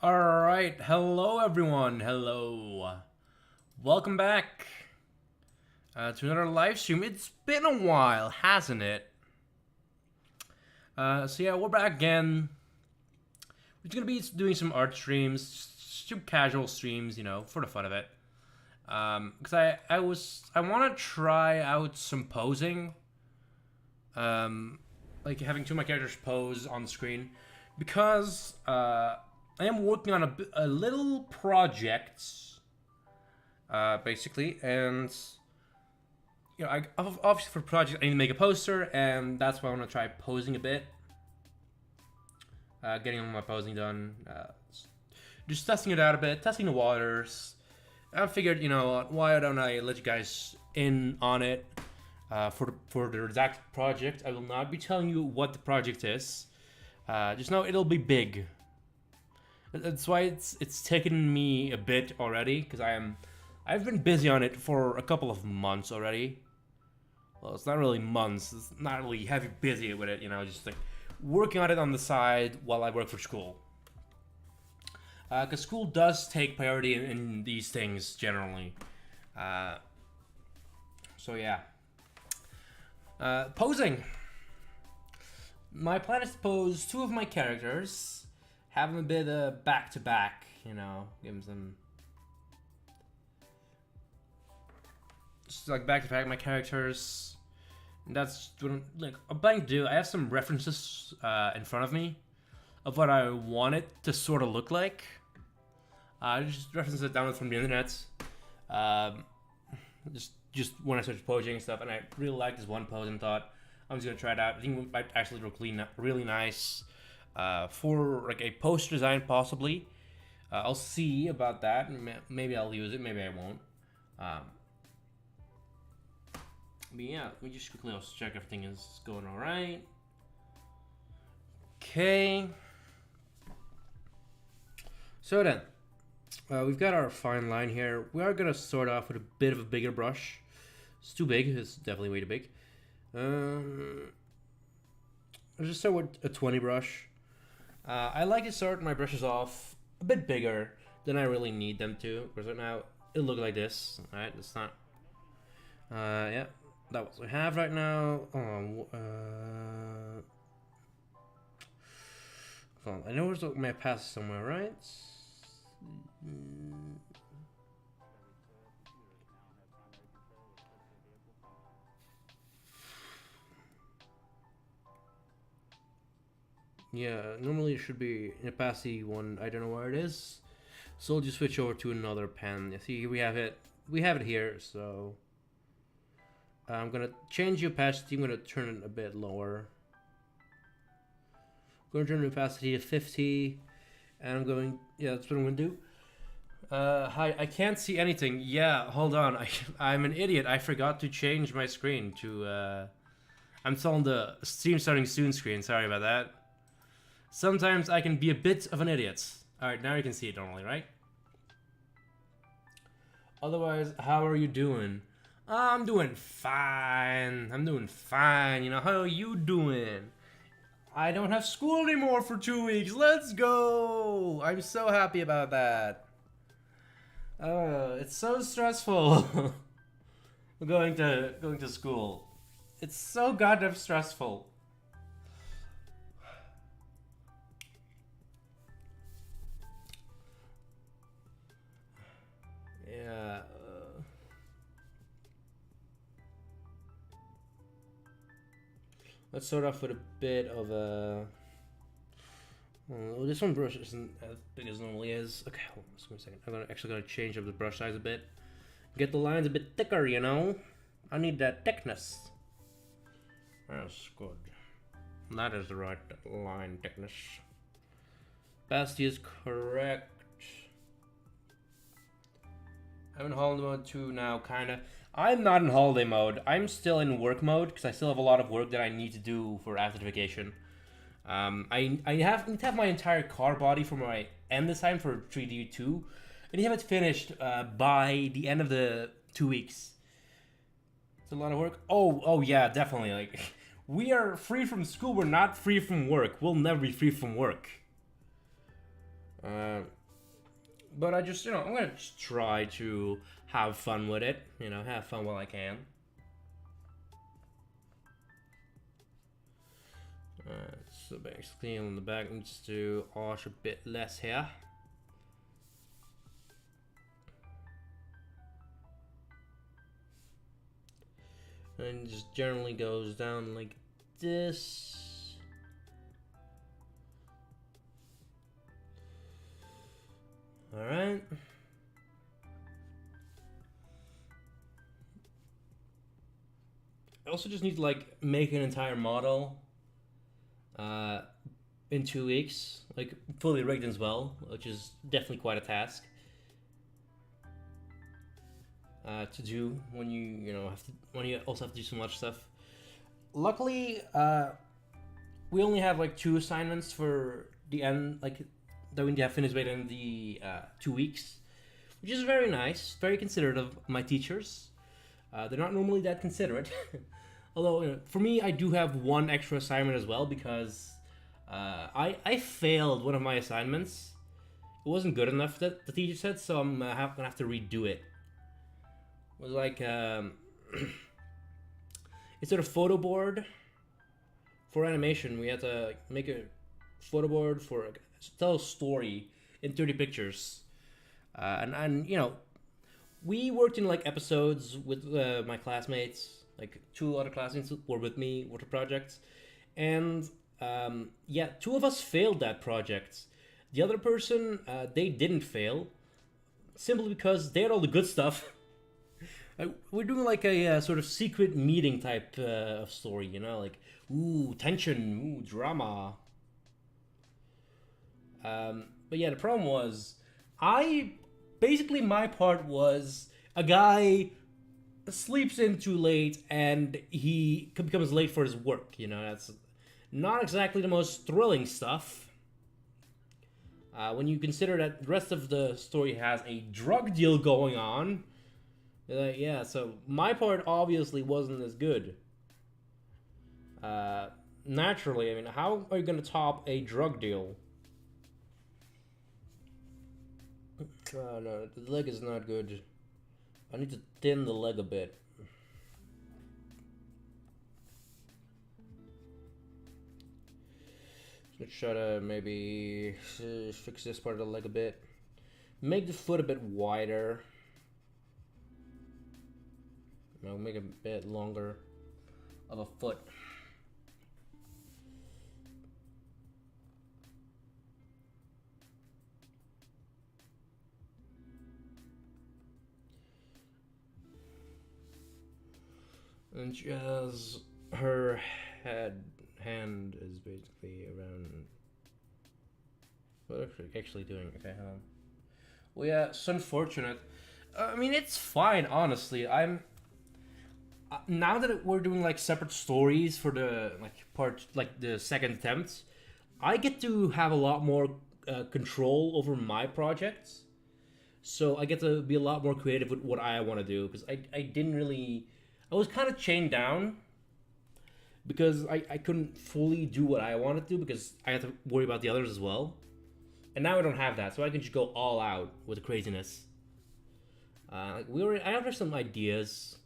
Alright, hello everyone, hello. Welcome back to another live stream. It's been a while, hasn't it? So yeah, we're back again. We're gonna be doing some art streams, some casual streams, you know, for the fun of it. Because I want to try out some posing. Like having two of my characters pose on the screen. Because, I am working on a little project, basically, and you know, obviously for project I need to make a poster, and that's why I want to try posing a bit, getting all my posing done, just testing it out a bit, testing the waters. I figured, you know, why don't I let you guys in on it for the redacted project. I will not be telling you what the project is. Just know it'll be big. That's why it's taken me a bit already, because I've been busy on it for a couple of months already. Well, it's not really months. It's not really heavy busy with it, you know, just like working on it on the side while I work for school. Because school does take priority in these things generally. So yeah. Posing. My plan is to pose two of my characters. Have them a bit back to back, you know, give them some, just like back to back my characters. And that's what I'm planning to do. I have some references in front of me of what I want it to sort of look like. I just references it download from the internet. Just when I started posing and stuff, and I really liked this one pose and thought I'm just gonna try it out. I think it might actually look really nice. For like a poster design possibly. I'll see about that. Maybe I'll use it, maybe I won't. But yeah, let me just quickly also check everything is going alright. Okay. So then, we've got our fine line here. We are gonna start off with a bit of a bigger brush. It's too big, it's definitely way too big. I'll just start with a 20 brush. I like to start my brushes off a bit bigger than I really need them to, because right now it looks like this. Alright, it's not. Yeah, that's what we have right now. I know there's my pass somewhere, right? Yeah, normally it should be in a passy one. I don't know where it is, so I'll just switch over to another pen. You see, we have it. We have it here. So I'm gonna change the opacity. I'm gonna turn it a bit lower. I'm gonna turn the opacity to 50, and I'm going. Yeah, that's what I'm gonna do. Hi, I can't see anything. Yeah, hold on. I'm an idiot. I forgot to change my screen to. I'm still on the stream starting soon screen. Sorry about that. Sometimes I can be a bit of an idiot. Alright, now you can see it normally, right? Otherwise, how are you doing? I'm doing fine. I'm doing fine. You know, how are you doing? I don't have school anymore for 2 weeks. Let's go! I'm so happy about that. It's so stressful. going to school. It's so goddamn stressful. Yeah. Let's start off with a bit of a. Well, this one brush isn't as big as it normally is. Okay, hold on just a second. I'm actually gonna change up the brush size a bit. Get the lines a bit thicker, you know. I need that thickness. That's good. That is the right line thickness. Opacity is correct. I'm in holiday mode too now, kinda. I'm not in holiday mode. I'm still in work mode because I still have a lot of work that I need to do for after vacation. I have need to have my entire car body for my end design for 3D2, and you have it finished by the end of the 2 weeks. It's a lot of work. Oh yeah, definitely. Like, we are free from school. We're not free from work. We'll never be free from work. Uh, but I just, I'm gonna just try to have fun with it. Have fun while I can. So basically on the back needs to arch a bit less here. And just generally goes down like this. Alright. I also just need to like make an entire model in 2 weeks, like fully rigged as well, which is definitely quite a task to do when when you also have to do so much stuff. Luckily, we only have like 2 assignments for the end, like that we need to have finished within the 2 weeks, which is very nice, very considerate of my teachers. They're not normally that considerate. Although, for me, I do have 1 extra assignment as well because I failed one of my assignments. It wasn't good enough, that the teacher said, so I'm gonna have to redo it. It was like instead of photo board for animation, we had to make a photo board for tell a story in 30 pictures, and we worked in like episodes with my classmates. Like 2 other classmates were with me with the project, and 2 of us failed that project. The other person, they didn't fail, simply because they had all the good stuff. We're doing like a sort of secret meeting type of story, like ooh tension, ooh drama. But yeah, the problem was, my part was a guy sleeps in too late and he becomes late for his work. That's not exactly the most thrilling stuff. When you consider that the rest of the story has a drug deal going on, so my part obviously wasn't as good. Naturally, I mean, how are you going to top a drug deal? Oh no, the leg is not good. I need to thin the leg a bit. Let's try to maybe fix this part of the leg a bit. Make the foot a bit wider. Make a bit longer of a foot. And she has her hand is basically around. What actually doing? Okay, hold on. Well, yeah, it's unfortunate. I mean, it's fine, honestly. I'm now that we're doing like separate stories for the the second attempt, I get to have a lot more control over my projects. So I get to be a lot more creative with what I want to do because I didn't really. I was kind of chained down because I couldn't fully do what I wanted to because I had to worry about the others as well. And now I don't have that, so I can just go all out with the craziness. I have some ideas.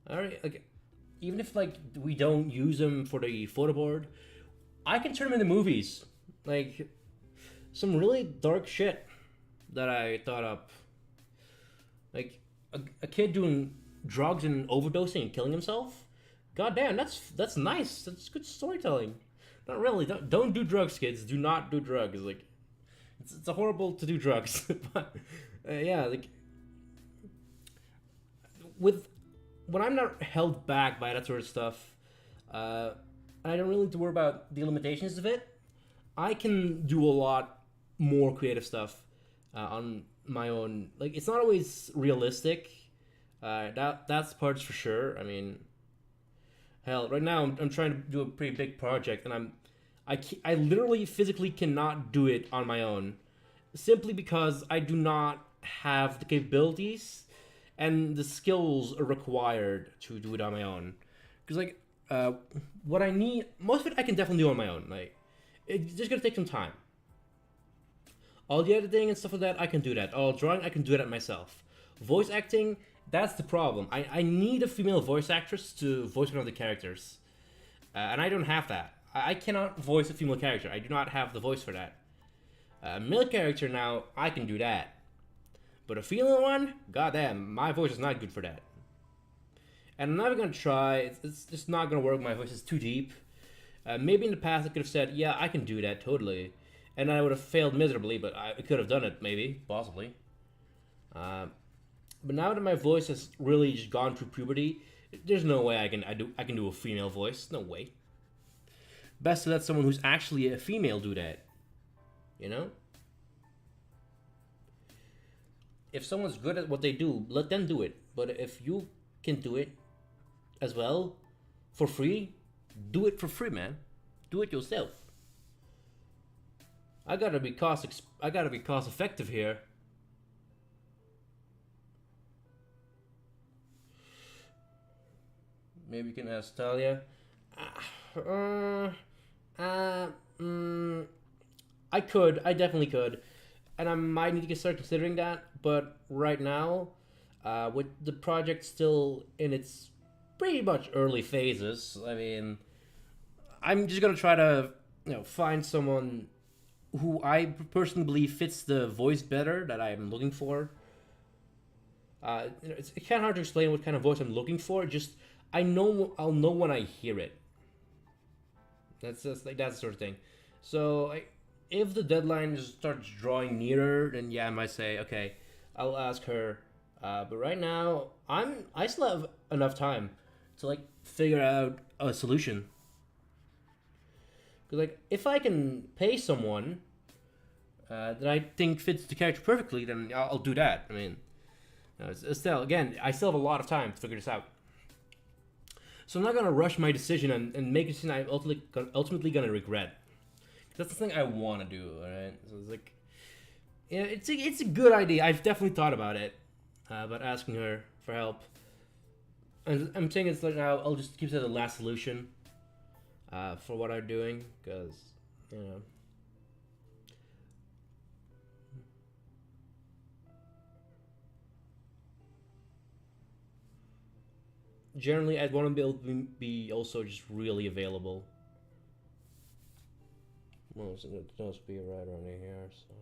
Alright, like even if like we don't use them for the photo board, I can turn them into movies. Like some really dark shit that I thought up. Like a kid doing drugs and overdosing and killing himself. God damn, that's nice. That's good storytelling. Not really. Don't do drugs, kids. Do not do drugs. Like it's horrible to do drugs. But yeah, like with when I'm not held back by that sort of stuff, I don't really need to worry about the limitations of it. I can do a lot more creative stuff on my own. Like it's not always realistic. That's parts for sure. I mean, hell, right now I'm trying to do a pretty big project, and I literally physically cannot do it on my own, simply because I do not have the capabilities and the skills required to do it on my own. Because what I need, most of it I can definitely do on my own. Like it's just gonna take some time. All the editing and stuff like that, I can do that. All drawing, I can do that myself. Voice acting, that's the problem. I need a female voice actress to voice one of the characters. And I don't have that. I cannot voice a female character. I do not have the voice for that. A male character now, I can do that. But a female one, goddamn, my voice is not good for that. And I'm not even gonna try. It's just not gonna work. My voice is too deep. Maybe in the past I could have said, yeah, I can do that totally, and I would have failed miserably. But I could have done it, maybe, possibly. But now that my voice has really just gone through puberty, there's no way I can do a female voice. No way. Best to let someone who's actually a female do that. You know? If someone's good at what they do, let them do it. But if you can do it as well for free, do it for free, man. Do it yourself. I gotta be cost effective here. Maybe you can ask Talia. I definitely could, and I might need to start considering that. But right now, with the project still in its pretty much early phases, I mean, I'm just gonna try to, find someone who I personally believe fits the voice better that I'm looking for. It's kind of hard to explain what kind of voice I'm looking for. Just I'll know when I hear it. That's just like that sort of thing. So if the deadline just starts drawing nearer, then yeah, I might say okay, I'll ask her. But right now, I still have enough time to like figure out a solution. Because like if I can pay someone that I think fits the character perfectly, then I'll do that. I mean, it's still again, I still have a lot of time to figure this out. So I'm not gonna rush my decision and make a decision I'm ultimately gonna regret. That's the thing I want to do. All right, so it's like, yeah, it's a good idea. I've definitely thought about it, about asking her for help. And I'm saying it's like now I'll just keep it the last solution for what I'm doing, because generally I'd want to be able to be also just really available. Well, it's supposed to be right around here, so.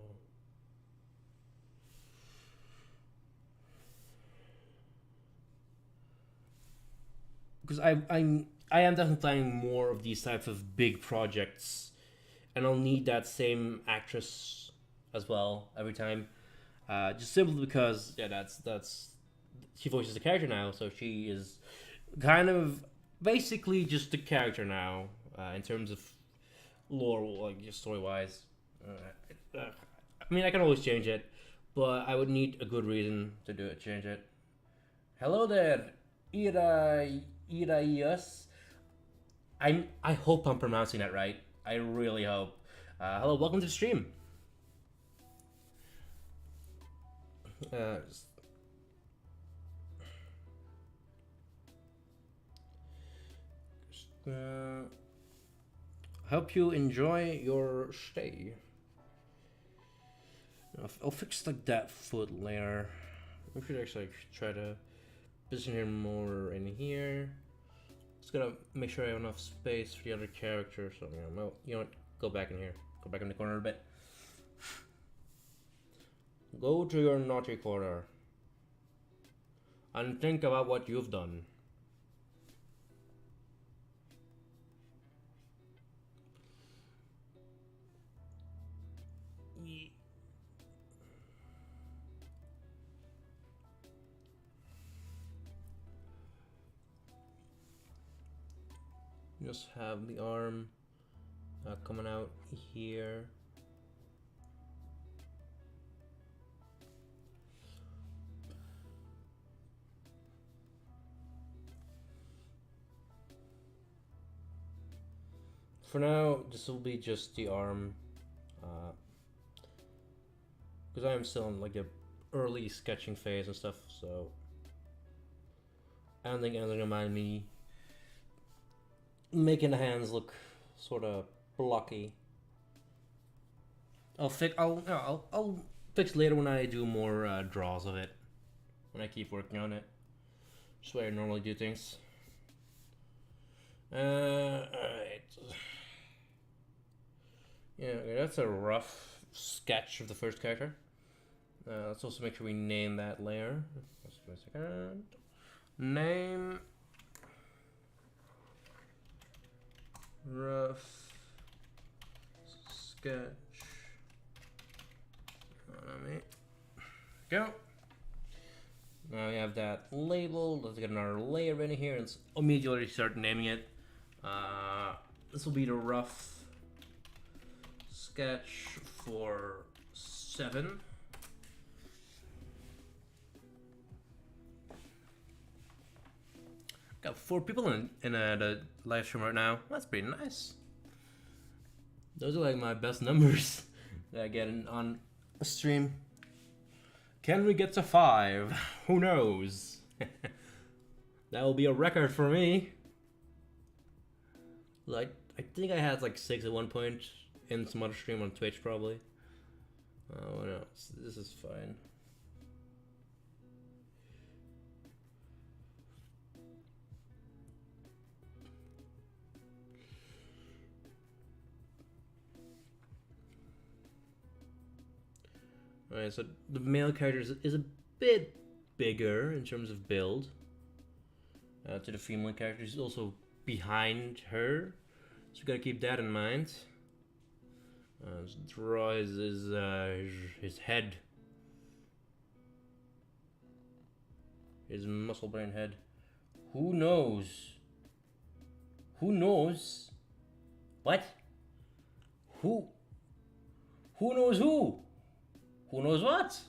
Because I am definitely planning more of these types of big projects, and I'll need that same actress as well every time, just simply because that's she voices the character now, so she is kind of basically just the character now in terms of lore, like just story wise. I mean, I can always change it, but I would need a good reason to change it. Hello there, Iraius. I hope I'm pronouncing that right. I really hope. Hello, welcome to the stream. Hope you enjoy your stay. I'll fix like that foot layer. We should actually try to position him more in here. Just gotta make sure I have enough space for the other character. So you know what? Go back in here. Go back in the corner a bit. Go to your naughty corner and think about what you've done. Just have the arm coming out here. For now, this will be just the arm, because I am still in like the early sketching phase and stuff, so I don't think anything will mind me making the hands look sort of blocky. I'll fix later when I do more draws of it. When I keep working on it. Just the way I normally do things. Alright. Yeah, okay, that's a rough sketch of the first character. Let's also make sure we name that layer. Just give me a second. Name. Rough sketch. Go. Now we have that labeled. Let's get another layer in here and immediately start naming it. This will be the rough sketch for 7. Got 4 people in the live stream right now. That's pretty nice. Those are like my best numbers that I get on a stream. Can we get to 5? Who knows? That will be a record for me. Like, I think I had like 6 at one point in some other stream on Twitch, probably. Oh no, this is fine. Alright, so the male character is a bit bigger in terms of build. To the female character, is also behind her, so we gotta keep that in mind. Let's draw his head, his muscle brain head. Who knows? Who knows? What? Who knows who? Who knows what?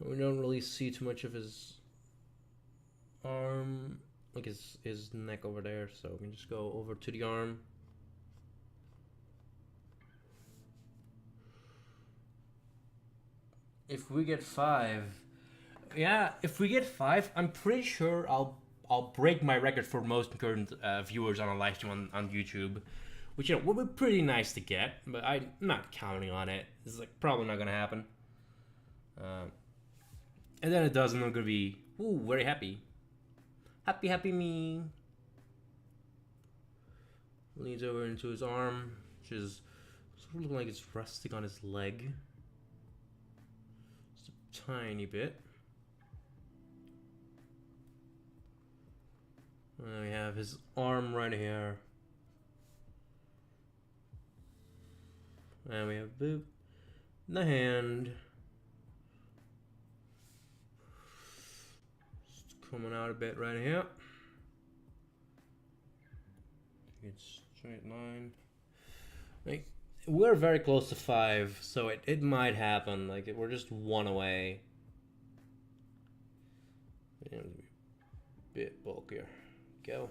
We don't really see too much of his arm, like his neck over there, so we can just go over to the arm. If we get 5, yeah, if we get 5, I'm pretty sure I'll break my record for most concurrent viewers on a live stream on YouTube, which, you know, would be pretty nice to get, but I'm not counting on it. It's like probably not gonna happen. And then it does, and I'm gonna be very happy. Happy me. Leans over into his arm, which is sort of looking like it's resting on his leg. Just a tiny bit. And we have his arm right here. And we have boop. The hand. Just coming out a bit right here. It's straight line. Like, we're very close to 5, so it might happen. Like, we're just 1 away. And a bit bulkier. Go.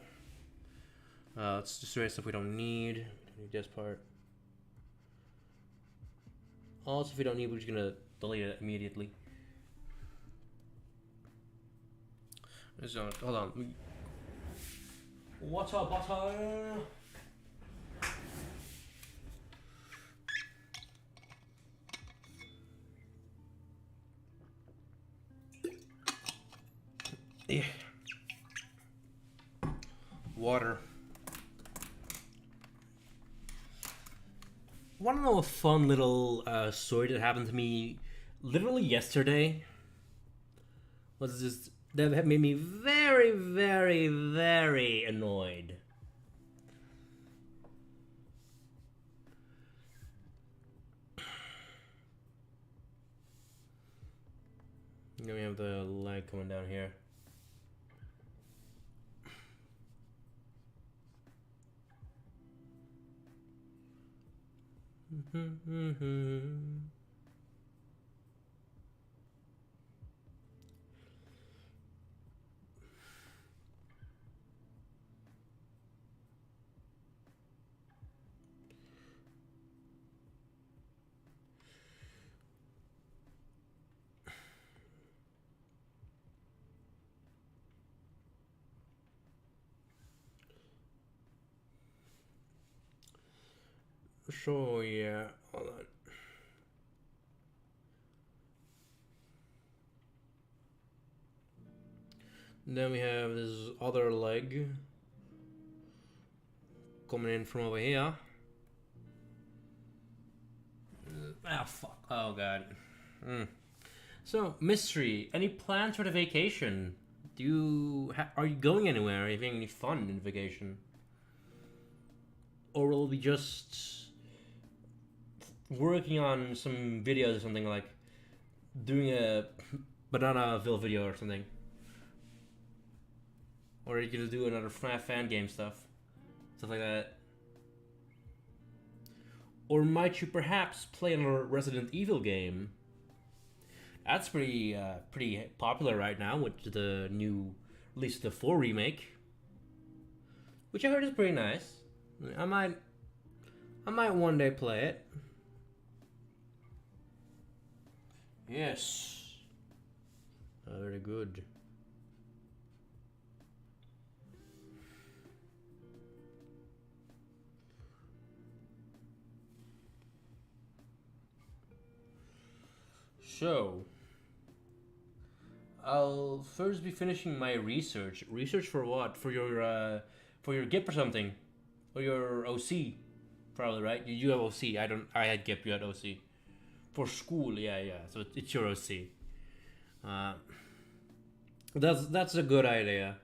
Let's destroy stuff we don't need. We need this part. Also, if we don't need, we're just gonna delete it immediately. So, hold on. Water. Yeah. Water. Want to know a fun little story that happened to me literally yesterday? Was just that made me very, very, very annoyed. Then we have the light coming down here. So yeah, hold on. Then we have this other leg coming in from over here. Ah, fuck. Oh, God. So, mystery. Any plans for the vacation? Are you going anywhere? Are you having any fun in vacation? Or will we just working on some videos or something, like doing a Bananaville video or something? Or are you gonna do another FNAF fan game stuff like that? Or might you perhaps play another Resident Evil game? That's pretty popular right now with the new release of the 4 remake, which I heard is pretty nice. I might one day play it. Yes. Very good. So, I'll first be finishing my research. Research for what? For your GIP or something, or your OC, probably, right? You have OC. I had GIP. You had OC. For school, yeah. So it's your OC. That's a good idea.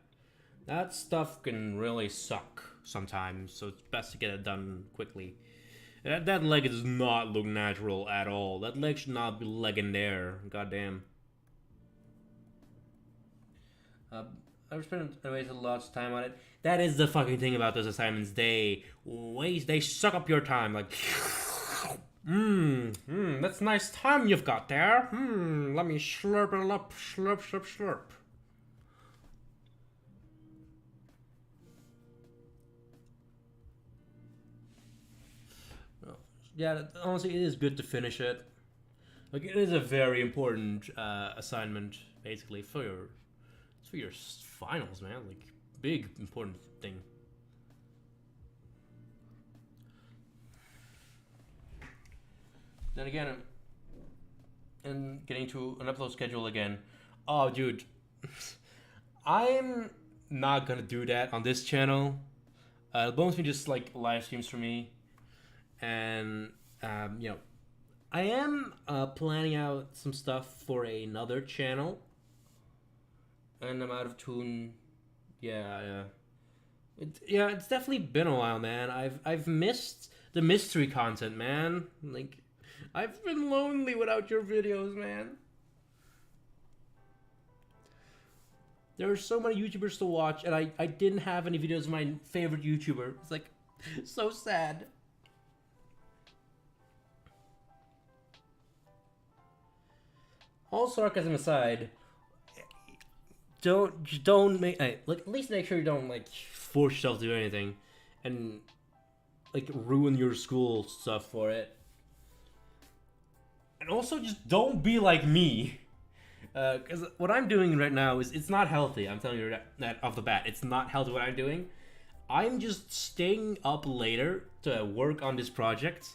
That stuff can really suck sometimes, so it's best to get it done quickly. That leg does not look natural at all. That leg should not be legging there. Goddamn. I've spent a lot of time on it. That is the fucking thing about those assignments. They suck up your time. Like, that's nice time you've got there. Let me slurp it up. Slurp, slurp, slurp. Yeah, honestly, it is good to finish it. Like, it is a very important assignment, basically, for your finals, man. Like, big important thing. Then again, and getting to an upload schedule again. Oh, dude, I'm not gonna do that on this channel. Bones me just like live streams for me, and I am planning out some stuff for another channel, and I'm out of tune. Yeah. It's definitely been a while, man. I've missed the mystery content, man. Like, I've been lonely without your videos, man. There are so many YouTubers to watch, and I didn't have any videos of my favorite YouTuber. It's like so sad. All sarcasm aside, don't make like at least make sure you don't like force yourself to do anything, and like ruin your school stuff for it. And also just don't be like me, because what I'm doing right now is it's not healthy. I'm telling you that off the bat, it's not healthy what I'm doing. I'm just staying up later to work on this project,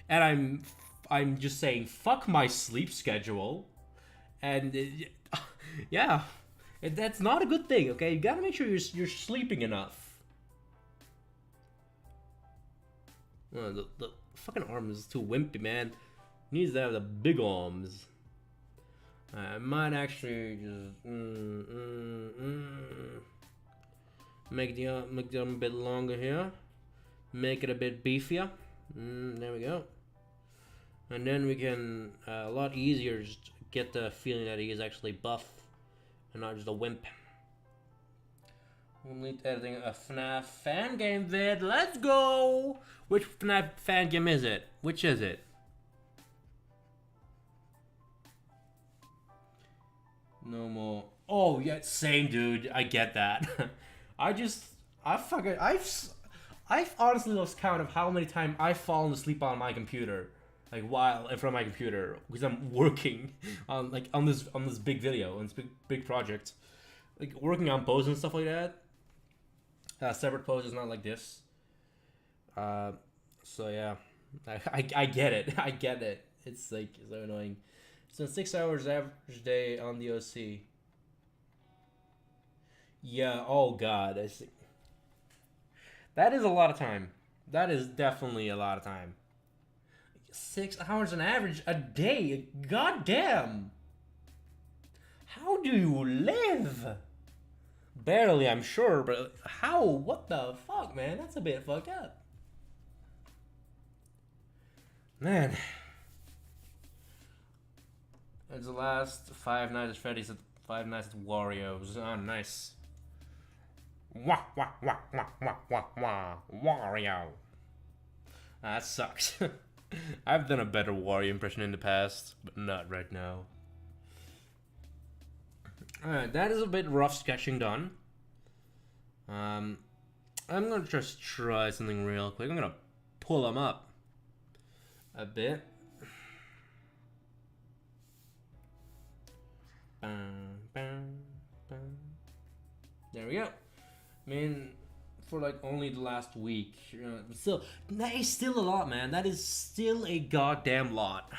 and I'm just saying fuck my sleep schedule, and yeah. That's not a good thing, okay? You gotta make sure you're sleeping enough. The fucking arm is too wimpy, man. Needs to have the big arms. I might actually just make the arm a bit longer here. Make it a bit beefier. There we go. And then we can a lot easier just get the feeling that he is actually buff and not just a wimp. We'll need editing a FNAF fan game vid. Let's go! Which FNAF fan game is it? Which is it? No more. Oh yeah, same dude. I get that. I've honestly lost count of how many times I've fallen asleep on my computer, like while in front of my computer, because I'm working on this big video, on this big project, like working on poses and stuff like that. Separate poses, not like this. So yeah, I get it. I get it. It's like so annoying. So 6 hours average day on the OC. Yeah. Oh God. That is a lot of time. That is definitely a lot of time. 6 hours on average a day. God damn. How do you live? Barely, I'm sure, but how? What the fuck, man? That's a bit fucked up. Man. It's the last Five Nights at Freddy's at Five Nights at Wario's. Oh, nice. Wah, wah, wah, wah, wah, wah, wah. Wario. That sucks. I've done a better Wario impression in the past, but not right now. Alright, that is a bit rough sketching done. I'm gonna just try something real quick. I'm gonna pull them up a bit. There we go. I mean, for like only the last week, still, that is still a lot, man. That is still a goddamn lot.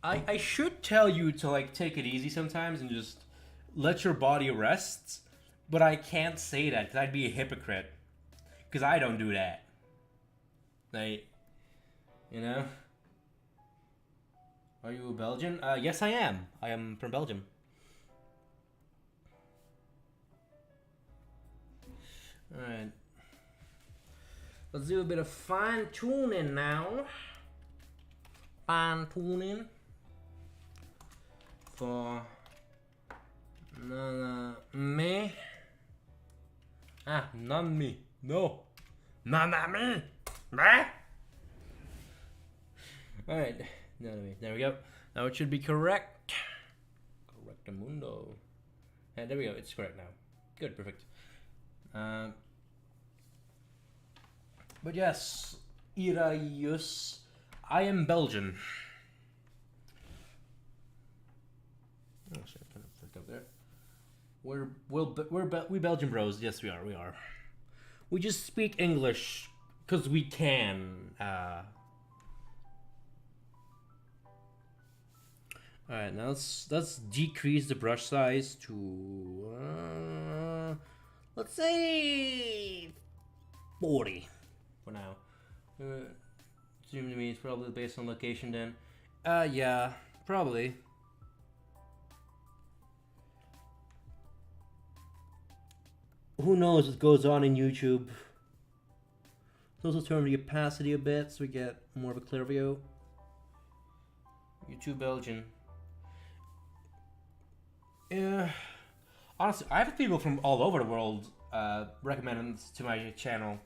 I should tell you to like take it easy sometimes and just let your body rest, but I can't say that because I'd be a hypocrite. Because I don't do that. Like, you know? Are you a Belgian? Yes, I am. I am from Belgium. Alright. Let's do a bit of fine tuning now. Fine tuning. For me. Not me. No. Not me. Alright. Not me. There we go. Now it should be correct. Correctamundo. And there we go. It's correct now. Good. Perfect. But yes. Iraius. I am Belgian. Oh shit, kind of fucked up there. We Belgian bros. Yes, we are. We are. We just speak English because we can. All right, now let's decrease the brush size to let's say 40 for now. Assume to me it's probably based on location then. Yeah, probably. Who knows what goes on in YouTube? Let's also turn the opacity a bit so we get more of a clear view. YouTube Belgian. Yeah. Honestly, I have people from all over the world recommend to my channel.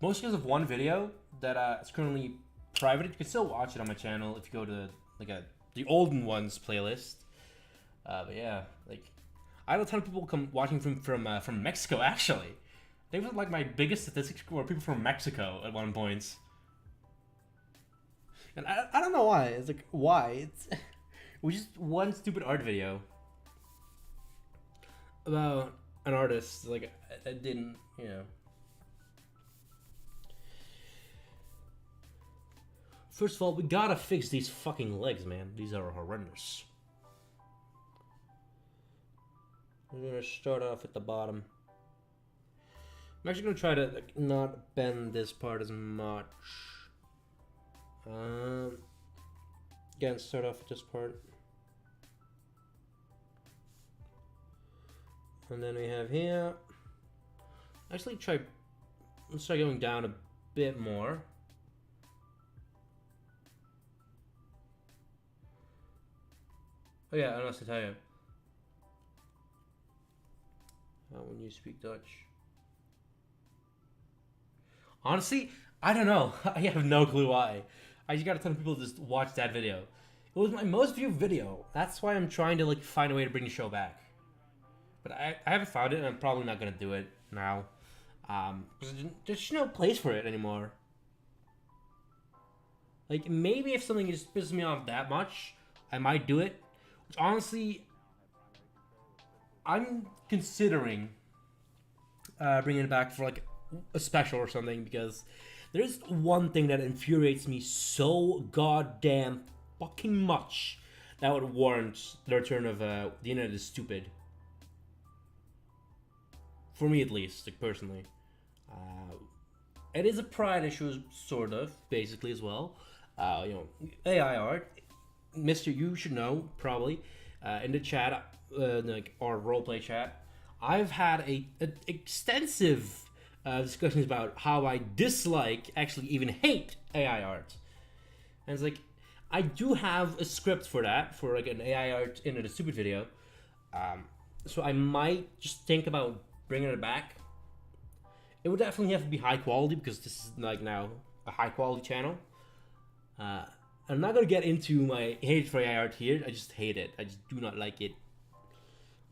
Mostly because of one video that is currently private. You can still watch it on my channel if you go to like the olden ones playlist. But yeah, like I have a ton of people watching from Mexico actually. I think it was like my biggest statistics were people from Mexico at one point. And I don't know why. It's like why? It was just one stupid art video about an artist. Like I didn't, you know. First of all, we gotta fix these fucking legs, man. These are horrendous. We're gonna start off at the bottom. I'm actually gonna try to like, not bend this part as much. Again, start off with this part. And then we have here. Actually, let's try going down a bit more. Oh yeah, I don't know to tell you. When you speak Dutch. Honestly, I don't know. I have no clue why. I just got a ton of people just watch that video. It was my most viewed video. That's why I'm trying to like find a way to bring the show back. But I haven't found it, and I'm probably not gonna do it now. Because there's no place for it anymore. Like, maybe if something just pisses me off that much, I might do it. Which, honestly, I'm considering bringing it back for, like, a special or something, because there's one thing that infuriates me so goddamn fucking much that would warrant the return of The Internet is Stupid. For me, at least, like, personally. It is a pride issue, sort of, basically, as well. AI art. Mr. You should know, probably, in the chat, like our roleplay chat, I've had a extensive discussions about how I dislike, actually even hate AI art. And it's like, I do have a script for that, for like an AI art in a stupid video. So I might just think about bringing it back. It would definitely have to be high quality, because this is like now a high quality channel. I'm not gonna get into my hate for AI art here. I just hate it. I just do not like it.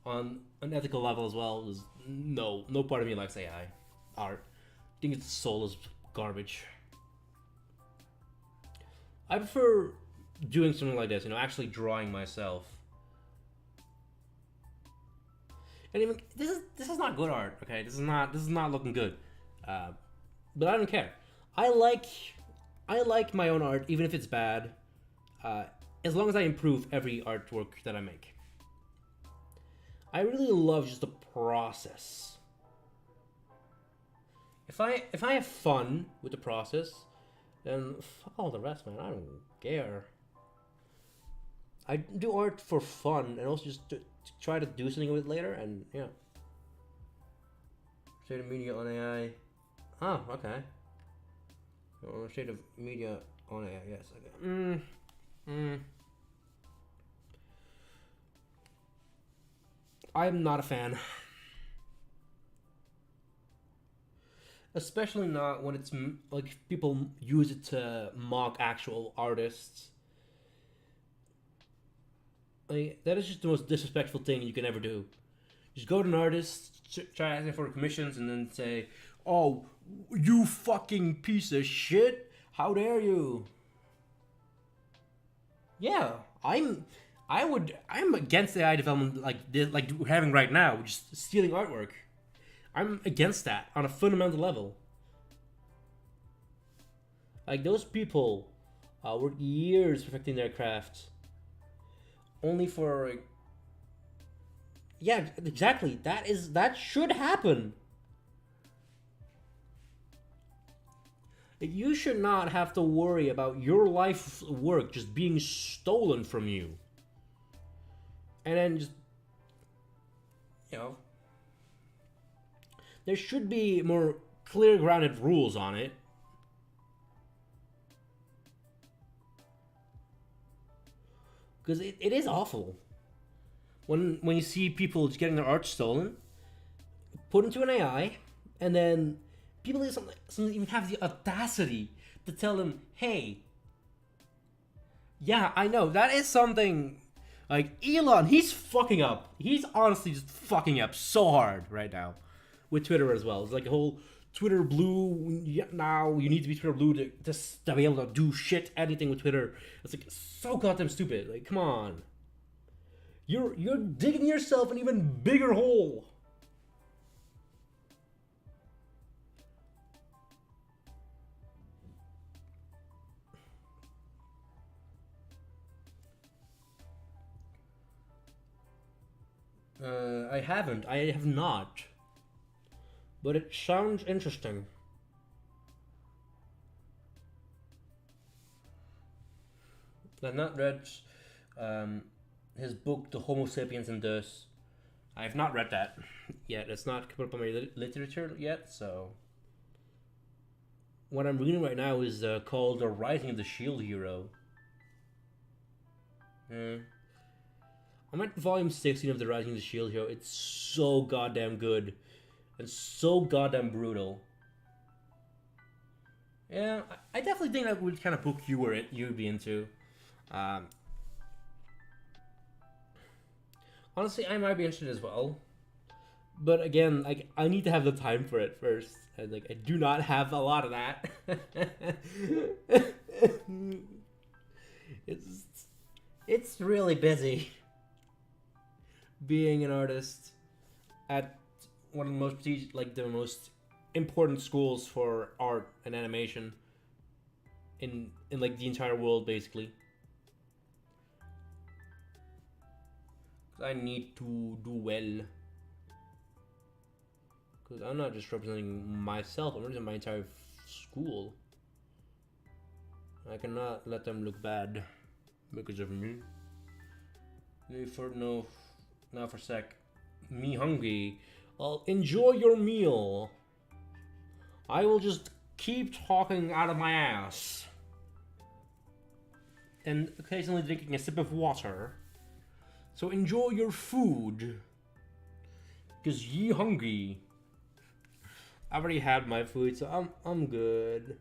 On an ethical level as well, no part of me likes AI art. I think its soul is garbage. I prefer doing something like this, actually drawing myself. And even this is not good art, okay? This is not looking good. But I don't care. I like my own art, even if it's bad, as long as I improve every artwork that I make. I really love just the process. If I have fun with the process, then fuck all the rest, man. I don't care. I do art for fun, and also just to try to do something with it later, and yeah. Shade of media on AI. Oh, okay. Shade of media on AI, yes, okay. I'm not a fan. Especially not when it's like people use it to mock actual artists. Like, that is just the most disrespectful thing you can ever do. Just go to an artist, try asking for commissions, and then say, "Oh, you fucking piece of shit! How dare you?" Yeah, I'm against AI development like this, like we're having right now, just stealing artwork. I'm against that on a fundamental level. Like, those people work years perfecting their craft, only for yeah, exactly. That should happen. You should not have to worry about your life work just being stolen from you. And then just, there should be more clear grounded rules on it. Because it is awful. When you see people just getting their art stolen, put into an AI, and then people even have the audacity to tell them, "Hey, yeah, I know, that is something." Like, Elon, he's fucking up. He's honestly just fucking up so hard right now. With Twitter as well. It's like a whole Twitter blue, now you need to be Twitter blue to be able to do shit, anything with Twitter. It's like so goddamn stupid. Like, come on. You're digging yourself an even bigger hole. I haven't. I have not. But it sounds interesting. I've not read his book, The Homo Sapiens and Us. I have not read that yet. It's not come up on my literature yet, so. What I'm reading right now is called The Rising of the Shield Hero. I'm at volume 16 of The Rising of the Shield Hero. It's so goddamn good. And so goddamn brutal. Yeah, I definitely think that would kind of book you'd be into. Honestly, I might be interested as well. But again, like, I need to have the time for it first. And like, I do not have a lot of that. it's it's really busy being an artist at one of the most like the most important schools for art and animation in like the entire world, basically. I need to do well. Because I'm not just representing myself, I'm representing my entire school. I cannot let them look bad because of me. Now for a sec. Me hungry. Well, enjoy your meal. I will just keep talking out of my ass. And occasionally drinking a sip of water. So enjoy your food. Because ye hungry. I already had my food, so I'm good.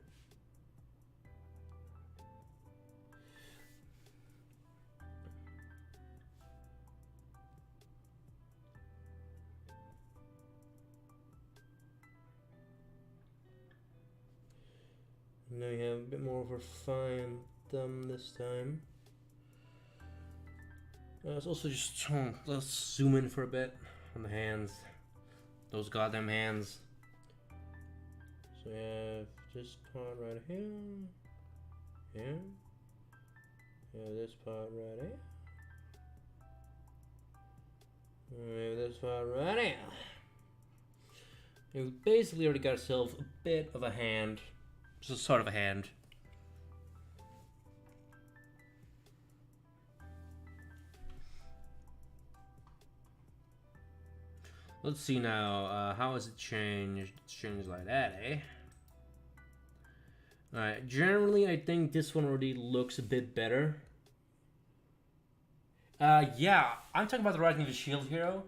Now you have a bit more of a fine thumb this time. Let's also just let's zoom in for a bit on the hands. Those goddamn hands. So we have this part right here. Here. We have this part right here. We have this part right here. We've basically already got ourselves a bit of a hand. Just sort of a hand. Let's see now, how has it changed? It's changed like that, eh? Alright, generally I think this one already looks a bit better. Yeah, I'm talking about the Rising of the Shield Hero.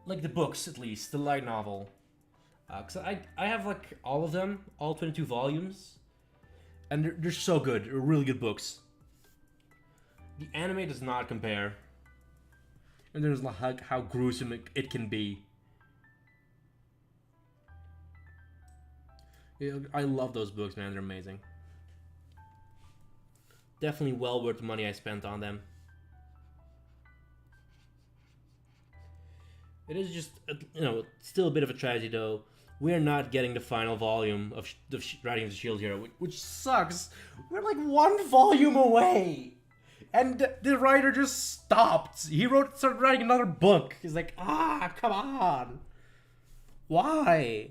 Like the books, at least, the light novel. Because I have like all of them, all 22 volumes. And they're so good, they're really good books. The anime does not compare. And there's like how gruesome it can be. Yeah, I love those books, man. They're amazing. Definitely well worth the money I spent on them. It is just, still a bit of a tragedy though. We're not getting the final volume of the Riding of the Shield Hero, which sucks. We're like one volume away. And the writer just stopped. He started writing another book. He's like, come on. Why?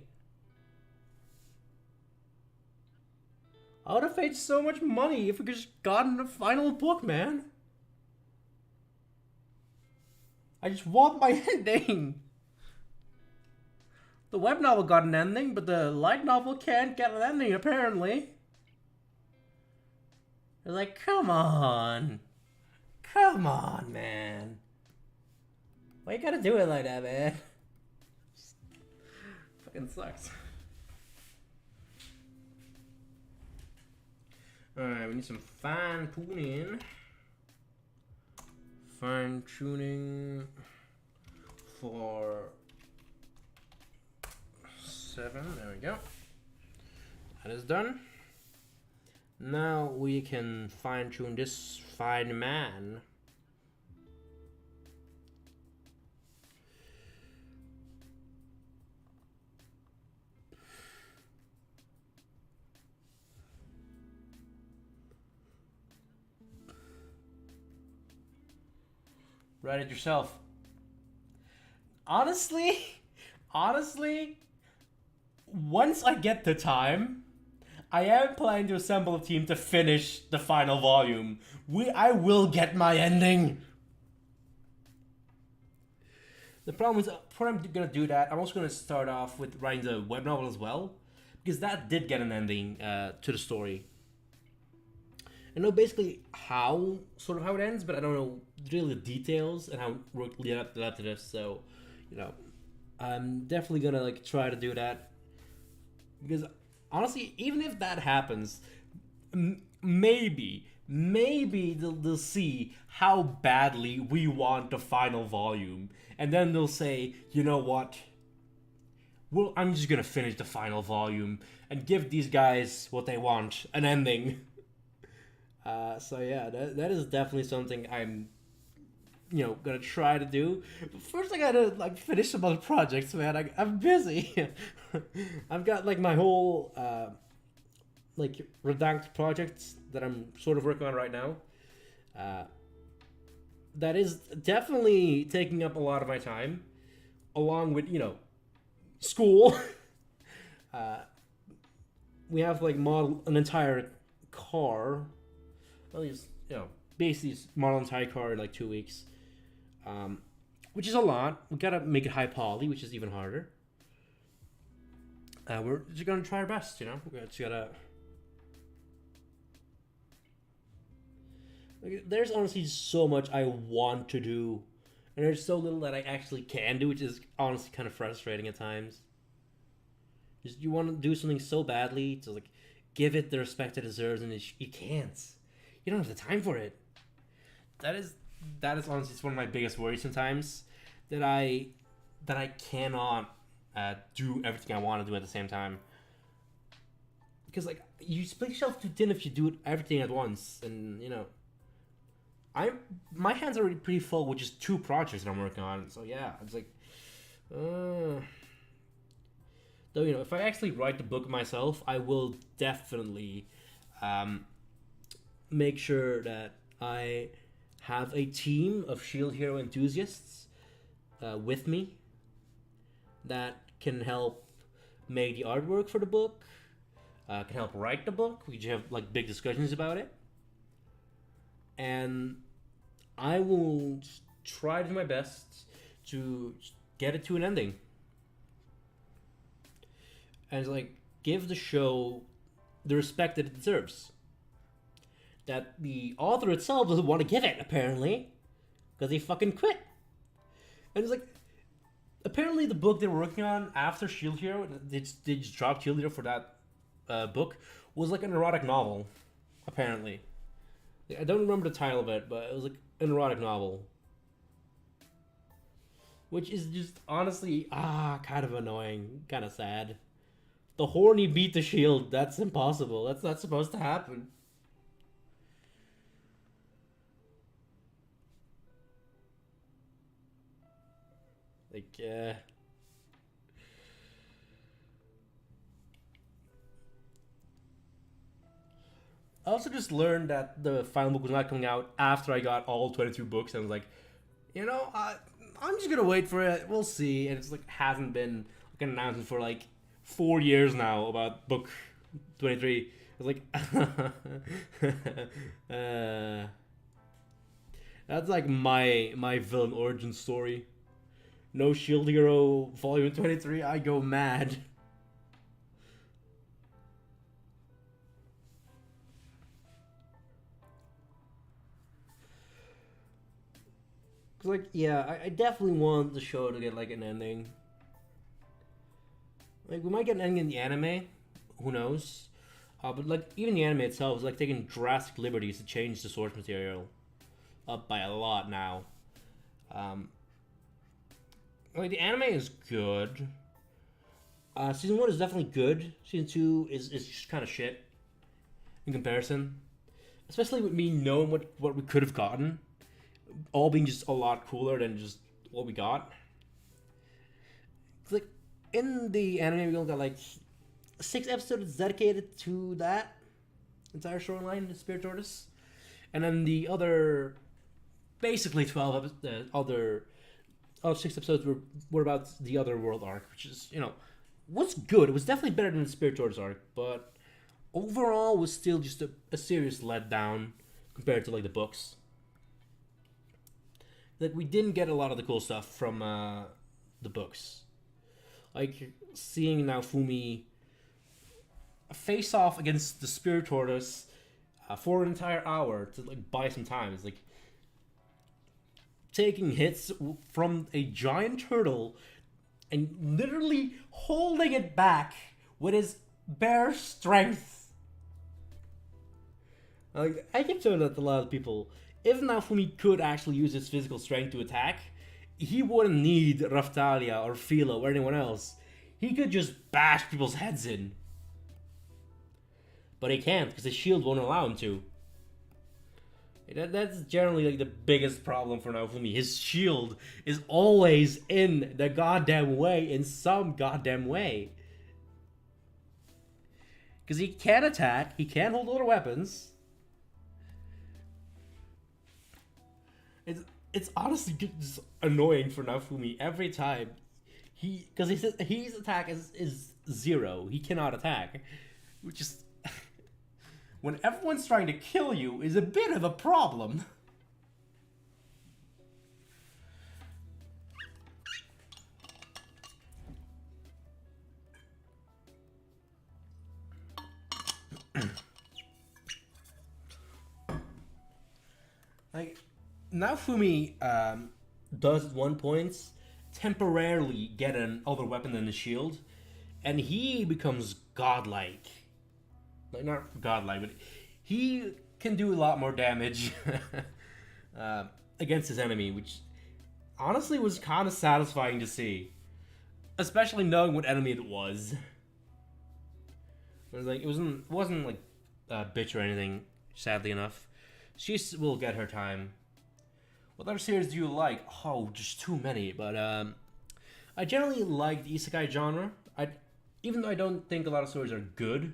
I would have paid so much money if we could just gotten a final book, man. I just want my ending. The web novel got an ending, but the light novel can't get an ending, apparently. They're like, come on. Come on, man. Why you gotta do it like that, man? Fucking sucks. Alright, we need some fine tuning. Fine tuning for 7. There we go. That is done. Now we can fine tune this fine man. Write it yourself. Honestly, once I get the time, I am planning to assemble a team to finish the final volume. I will get my ending. The problem is, before I'm gonna do that, I'm also gonna start off with writing the web novel as well, because that did get an ending to the story. I know basically how it ends, but I don't know really the details and how it lead up to this. So, I'm definitely gonna try to do that, because honestly, even if that happens, maybe they'll see how badly we want the final volume, and then they'll say, you know what? well, I'm just gonna finish the final volume and give these guys what they want, an ending. So yeah, that is definitely something I'm, gonna try to do. But first, I gotta like finish some other projects, man. I'm busy. I've got like my whole like redacted projects that I'm sort of working on right now. Uh, that is definitely taking up a lot of my time, along with school. uh, we have like model an entire car. At least basically model an entire car in like 2 weeks, which is a lot. We gotta make it high poly, which is even harder. We're just gonna try our best, We just gotta. There's honestly so much I want to do, and there's so little that I actually can do, which is honestly kind of frustrating at times. Just you want to do something so badly to like give it the respect it deserves, and you can't. You don't have the time for it. That is honestly one of my biggest worries sometimes. That I cannot do everything I want to do at the same time. Because like you split yourself too thin if you do everything at once, and my hands are already pretty full with just 2 projects that I'm working on. So yeah, it's like, though if I actually write the book myself, I will definitely make sure that I have a team of Shield Hero enthusiasts with me that can help make the artwork for the book, can help write the book. We just have like big discussions about it, and I will try to do my best to get it to an ending, and like give the show the respect that it deserves. That the author itself doesn't want to give it, apparently, because he fucking quit. And it's like, apparently the book they were working on after Shield Hero, they just dropped Shield Hero for that book, was like an erotic novel, apparently. I don't remember the title of it, but it was like an erotic novel. Which is just, honestly, kind of annoying, kind of sad. The horny beat the shield, that's impossible. That's not supposed to happen. Like, I also just learned that the final book was not coming out after I got all 22 books, and I was like, I'm just gonna wait for it. We'll see. And it's like hasn't been like an announcement for like 4 years now about book 23. I was like, that's like my villain origin story. No Shield Hero Volume 23, I go mad. Cause like, yeah, I definitely want the show to get like an ending. Like, we might get an ending in the anime, who knows? But like, even the anime itself is like taking drastic liberties to change the source material up by a lot now. Like, the anime is good. Season 1 is definitely good. Season 2 is just kind of shit in comparison. Especially with me knowing what we could have gotten. All being just a lot cooler than just what we got. It's like, in the anime, we only got like 6 episodes dedicated to that entire storyline, the Spirit Tortoise. And then the other, basically 12 other 6 episodes were about the other world arc, which is, was good. It was definitely better than the Spirit Tortoise arc, but overall was still just a serious letdown compared to like the books. Like, we didn't get a lot of the cool stuff from the books. Like, seeing Naofumi face off against the Spirit Tortoise for an entire hour to like buy some time. It's like taking hits from a giant turtle and literally holding it back with his bare strength. Like, I keep saying that to a lot of people. If Naofumi could actually use his physical strength to attack, he wouldn't need Raftalia or Philo or anyone else. He could just bash people's heads in. But he can't, because his shield won't allow him to. That's generally like the biggest problem for Naofumi. His shield is always in the goddamn way, in some goddamn way. Because he can't attack, he can't hold other weapons. It's honestly just annoying for Naofumi every time. Because his attack is 0. He cannot attack. Which is... when everyone's trying to kill you is a bit of a problem. Like, Naofumi does at one point temporarily get an other weapon than the shield, and he becomes godlike. Like, not godlike, but he can do a lot more damage against his enemy, which honestly was kind of satisfying to see, especially knowing what enemy it was. It was like it wasn't like a bitch or anything. Sadly enough, she will get her time. What other series do you like? Oh, just too many. But I generally like the isekai genre. Even though I don't think a lot of stories are good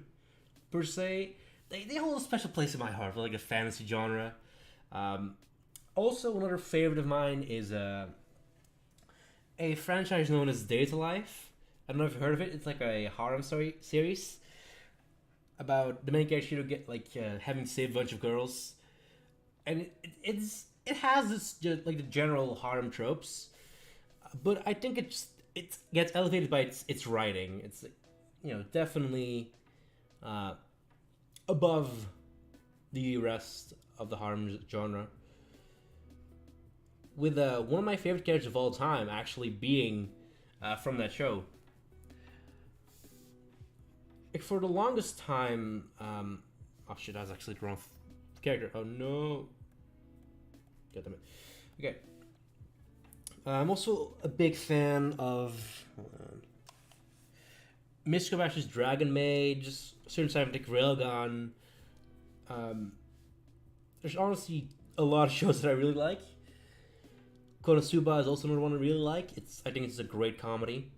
per se, they hold a special place in my heart for like a fantasy genre. Also, another favorite of mine is a franchise known as Data Life. I don't know if you've heard of it. It's like a harem story series about the main character get having to save a bunch of girls, and it has this just, like the general harem tropes, but I think it gets elevated by its writing. It's definitely above the rest of the harem genre. With one of my favorite characters of all time actually being from that show. Like for the longest time, oh shit, that was actually the wrong character. Oh no. God damn it. Okay. I'm also a big fan of Miskabash's Dragon Maid, just certain Scientific Railgun. There's honestly a lot of shows that I really like. Konosuba is also another one I really like. I think it's a great comedy.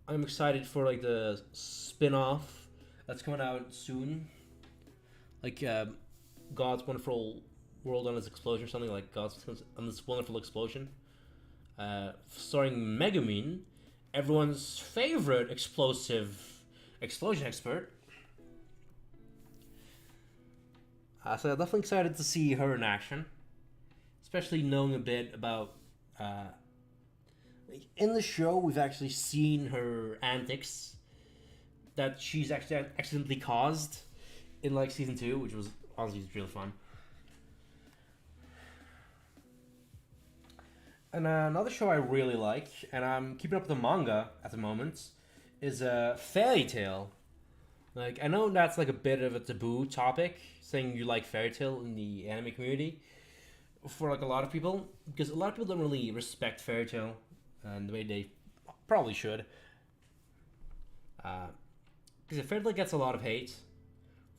I'm excited for like the spin-off that's coming out soon. Like God's Wonderful World on This Explosion or something, like God's on This Wonderful Explosion. Starring Megumin, everyone's favorite explosion expert. So I'm definitely excited to see her in action. Especially knowing a bit about... in the show, we've actually seen her antics that she's actually accidentally caused in like season 2, which was honestly really fun. And another show I really like, and I'm keeping up with the manga at the moment, is Fairy Tail. Like, I know that's like a bit of a taboo topic, saying you like Fairy Tail in the anime community, for like a lot of people, because a lot of people don't really respect Fairy Tail and the way they probably should. Because Fairy Tail gets a lot of hate,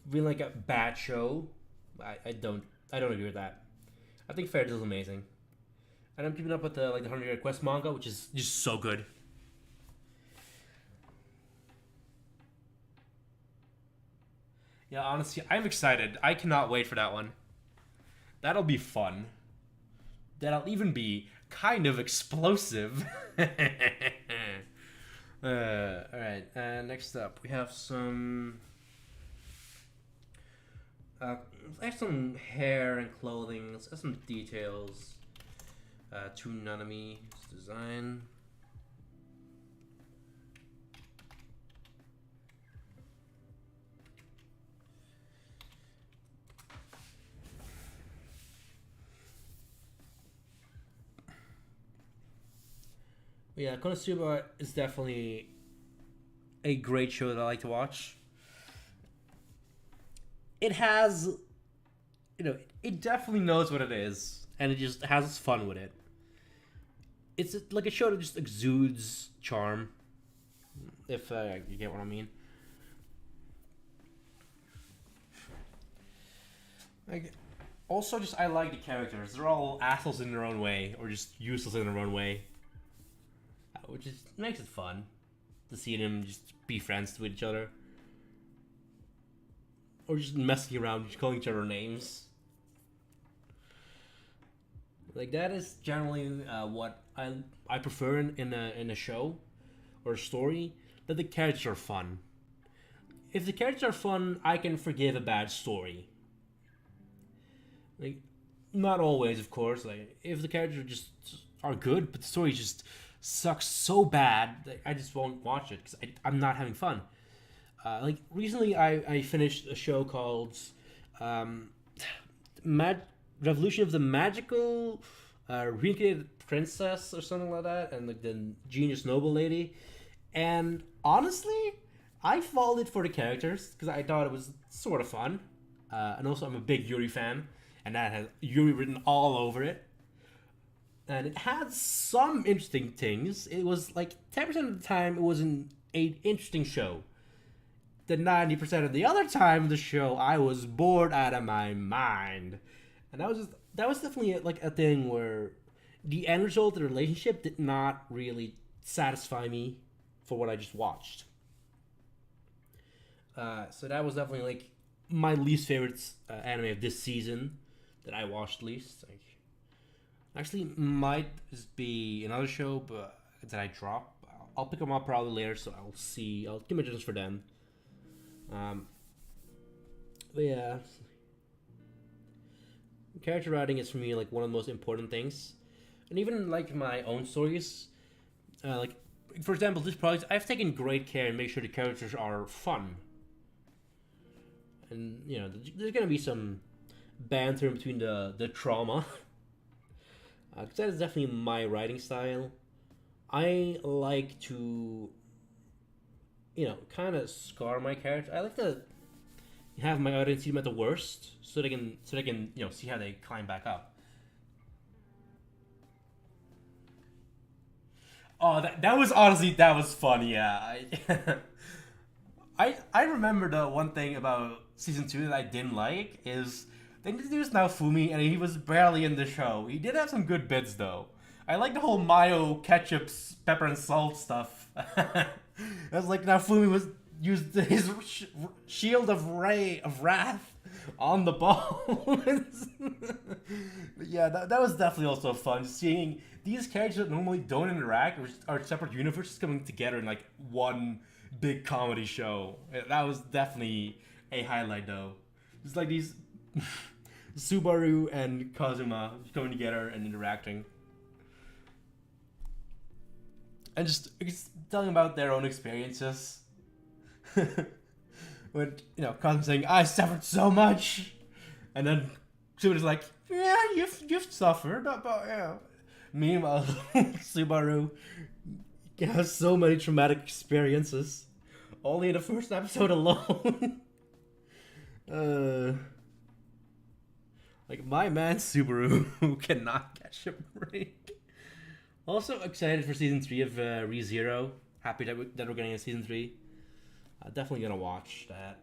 being like a bad show. I don't agree with that. I think Fairy Tail is amazing. And I'm keeping up with the 100 Year Quest manga, which is just so good. Yeah, honestly, I'm excited. I cannot wait for that one. That'll be fun. That'll even be kind of explosive. Alright, next up, we have some... I have some hair and clothing. Let's have some details. Toonanime design. Yeah, Konosuba is definitely a great show that I like to watch. It has, it definitely knows what it is, and it just has fun with it. it's like a show that just exudes charm. If you get what I mean. Like, also, just I like the characters. They're all assholes in their own way, or just useless in their own way, which is makes it fun to see them just be friends with each other, or just messing around, just calling each other names. Like that is generally what I prefer in a show or a story, that the characters are fun. If the characters are fun, I can forgive a bad story. Like, not always, of course. Like, if the characters just are good, but the story just sucks so bad, that I just won't watch it because I'm not having fun. Like recently, I finished a show called um, Revolution of the Magical Reincarnated Princess or something like that, and like the Genius Noble Lady. And honestly, I followed it for the characters because I thought it was sort of fun. And also, I'm a big Yuri fan, and that has Yuri written all over it. And it had some interesting things. It was like 10% of the time, it was an interesting show. The 90% of the other time of the show, I was bored out of my mind. And that was definitely like a thing where the end result of the relationship did not really satisfy me for what I just watched. So that was definitely like my least favorite anime of this season that I watched least. Like, actually, might be another show, but that I drop. I'll pick them up probably later, so I'll see. I'll give my judgments for them. But yeah, character writing is for me like one of the most important things, and even like my own stories. Like, for example, this project, I've taken great care and make sure the characters are fun. And you know, there's gonna be some banter in between the trauma. Because that is definitely my writing style. I like to, you know, kind of scar my character. I like to have my audience see them at the worst, so they can you know see how they climb back up. Oh, that was honestly that was fun. Yeah, I remember the one thing about season 2 that I didn't like is they introduced Naofumi and he was barely in the show. He did have some good bits though. I like the whole mayo, ketchup, pepper and salt stuff. It was like Naofumi was used his shield of wrath on the bones. But yeah, that was definitely also fun seeing these characters that normally don't interact or are separate universes coming together in like one big comedy show. That was definitely a highlight though. It's like these Subaru and Kazuma coming together and interacting. And just telling about their own experiences. When, you know, Kazuma saying, I suffered so much. And then Subaru's like, yeah, you've suffered, but yeah. Meanwhile, Subaru has so many traumatic experiences. Only in the first episode alone. Like, my man Subaru who cannot catch a break. Also excited for season 3 of ReZero. Happy that we're getting a season 3. Definitely gonna watch that.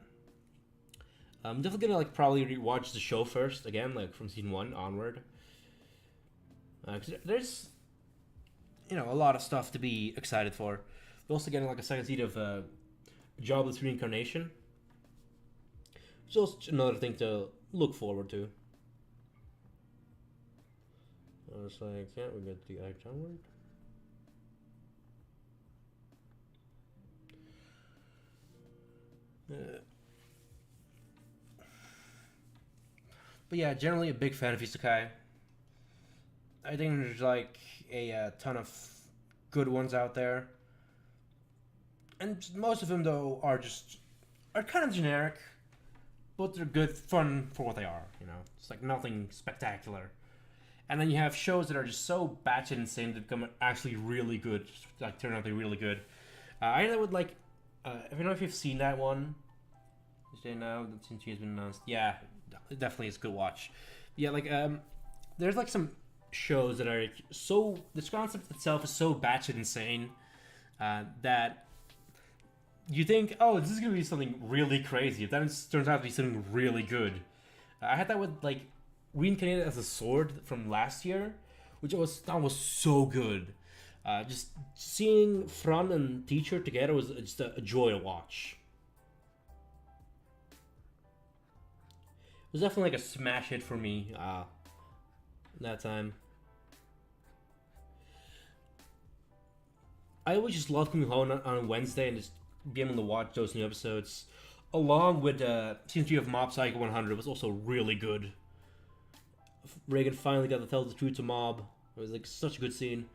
I'm definitely gonna like probably rewatch the show first again, like from season 1 onward. Cause there's, you know, a lot of stuff to be excited for. We're also getting like a second season of Jobless Reincarnation. Just another thing to look forward to. I was like, yeah, we got the act onward. But yeah, generally a big fan of isekai. I think there's like a ton of good ones out there, and most of them though are kind of generic, but they're good fun for what they are. You know, it's like nothing spectacular. And then you have shows that are just so batshit insane that become actually really good, like turn out to be really good. I would like, I don't know if you've seen that one. Is there now that since has been announced? Yeah, it definitely is a good watch. Yeah, like there's like some shows that are so, this concept itself is so batshit insane that you think, oh, this is gonna be something really crazy. Then it turns out to be something really good. I had that with like Reincarnated as a Sword from last year, which was so good. Just seeing Fran and Teacher together was just a joy to watch. It was definitely like a smash hit for me that time. I always just love coming home on Wednesday and just being able to watch those new episodes. Along with season 3 of Mob Psycho 100 was also really good. Reagan finally got to tell the truth to Mob. It was like such a good scene.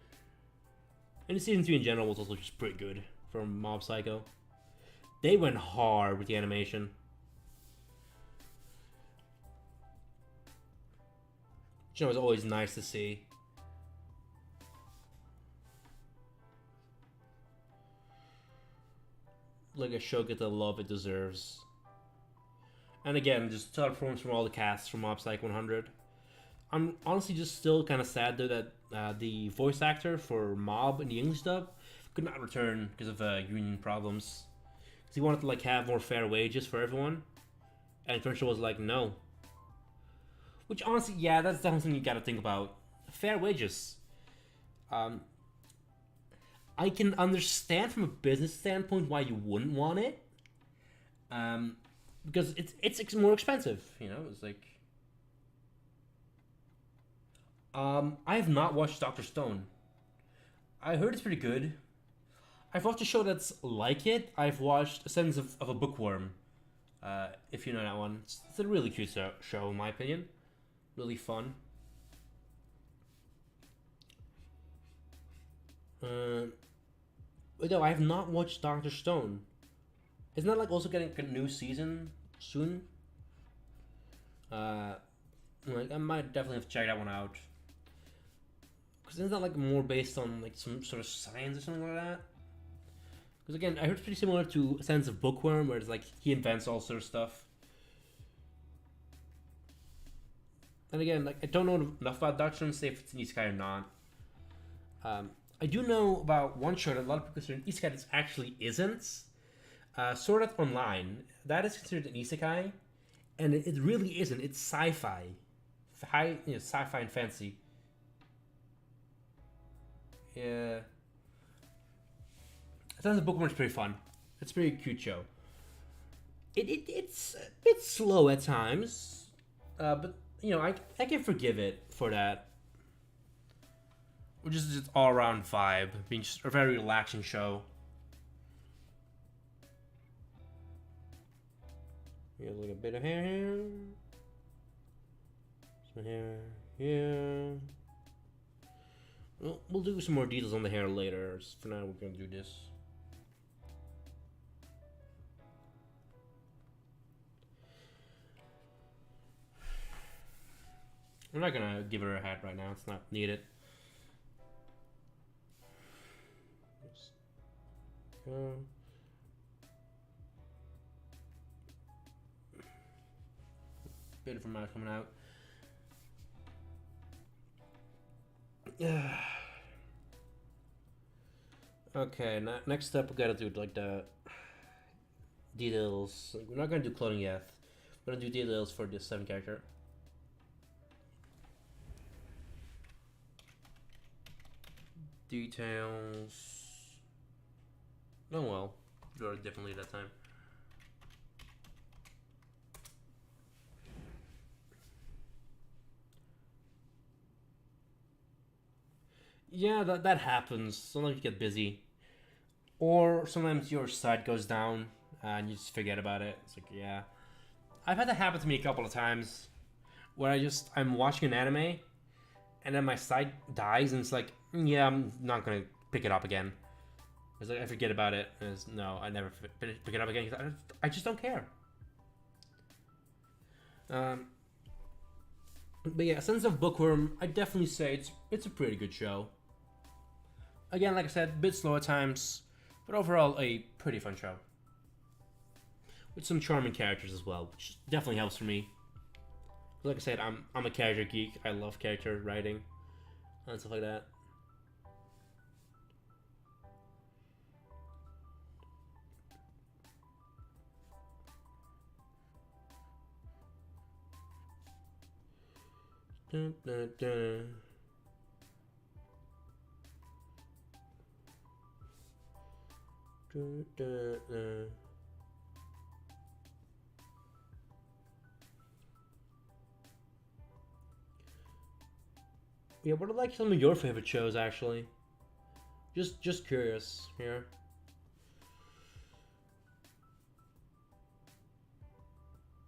And the season 3 in general was also just pretty good from Mob Psycho. They went hard with the animation. Which was always nice to see. Like a show get the love it deserves. And again, just solid performance from all the casts from Mob Psycho 100. I'm honestly just still kind of sad though that the voice actor for Mob in the English dub could not return because of union problems. Because he wanted to like have more fair wages for everyone, and Crunchyroll was like, no. Which honestly, yeah, that's definitely something you got to think about. Fair wages. I can understand from a business standpoint why you wouldn't want it. Because it's more expensive, you know. It's like I have not watched Doctor Stone. I heard it's pretty good. I've watched a show that's like it. I've watched A Sentence of a Bookworm. If you know that one, it's a really cute show in my opinion. Really fun. But no, I have not watched Doctor Stone. Isn't that like also getting a new season soon? Like I might definitely have to check that one out. Because isn't that like more based on like some sort of science or something like that? Because again, I heard it's pretty similar to A Sense of Bookworm, where it's like he invents all sort of stuff. And again, like I don't know enough about Doctor Stone to say if it's an isekai or not. I do know about one show that a lot of people consider an isekai that actually isn't. Sword Art Online. That is considered an isekai, and it really isn't. It's sci-fi, sci-fi and fantasy. Yeah. I thought the Bookworm's pretty fun. It's a pretty cute show. It's a bit slow at times, but you know I can forgive it for that. Which is just all around vibe, being just a very relaxing show. Yeah, like a bit of hair here, some hair here. We'll do some more details on the hair later. For now, we're gonna do this. I'm not gonna give her a hat right now. It's not needed. Bit of a mouth coming out. Okay, next up we gotta do like the details. We're not gonna do clothing yet. We're gonna do details for this 7 character. Details. Oh well, draw it differently that time. Yeah, that happens. Sometimes you get busy, or sometimes your site goes down and you just forget about it. It's like, yeah, I've had that happen to me a couple of times, where I'm watching an anime, and then my site dies, and it's like, yeah, I'm not gonna pick it up again. It's like I forget about it. No, I never pick it up again. I just don't care. But yeah, Sense of Bookworm, I definitely say it's a pretty good show. Again, like I said, a bit slow at times, but overall a pretty fun show. With some charming characters as well, which definitely helps for me. Like I said, I'm a character geek. I love character writing. and stuff like that. Dun, dun, dun. Dun, dun, dun. Yeah, what are like some of your favorite shows actually? Just curious here.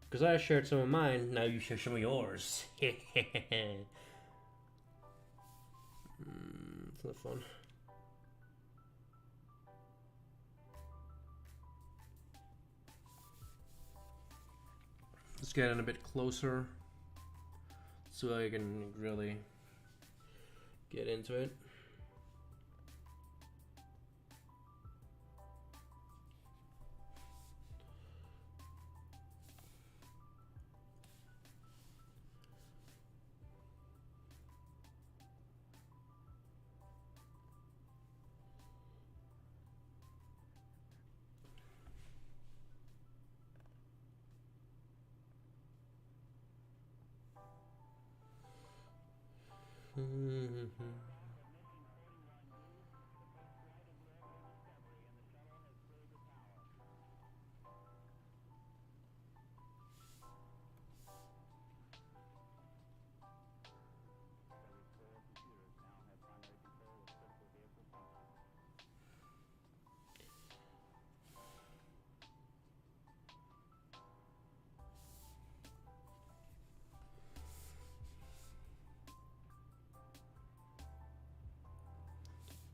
Because I shared some of mine, now you share some of yours. It's not fun. Let's get in a bit closer so I can really get into it.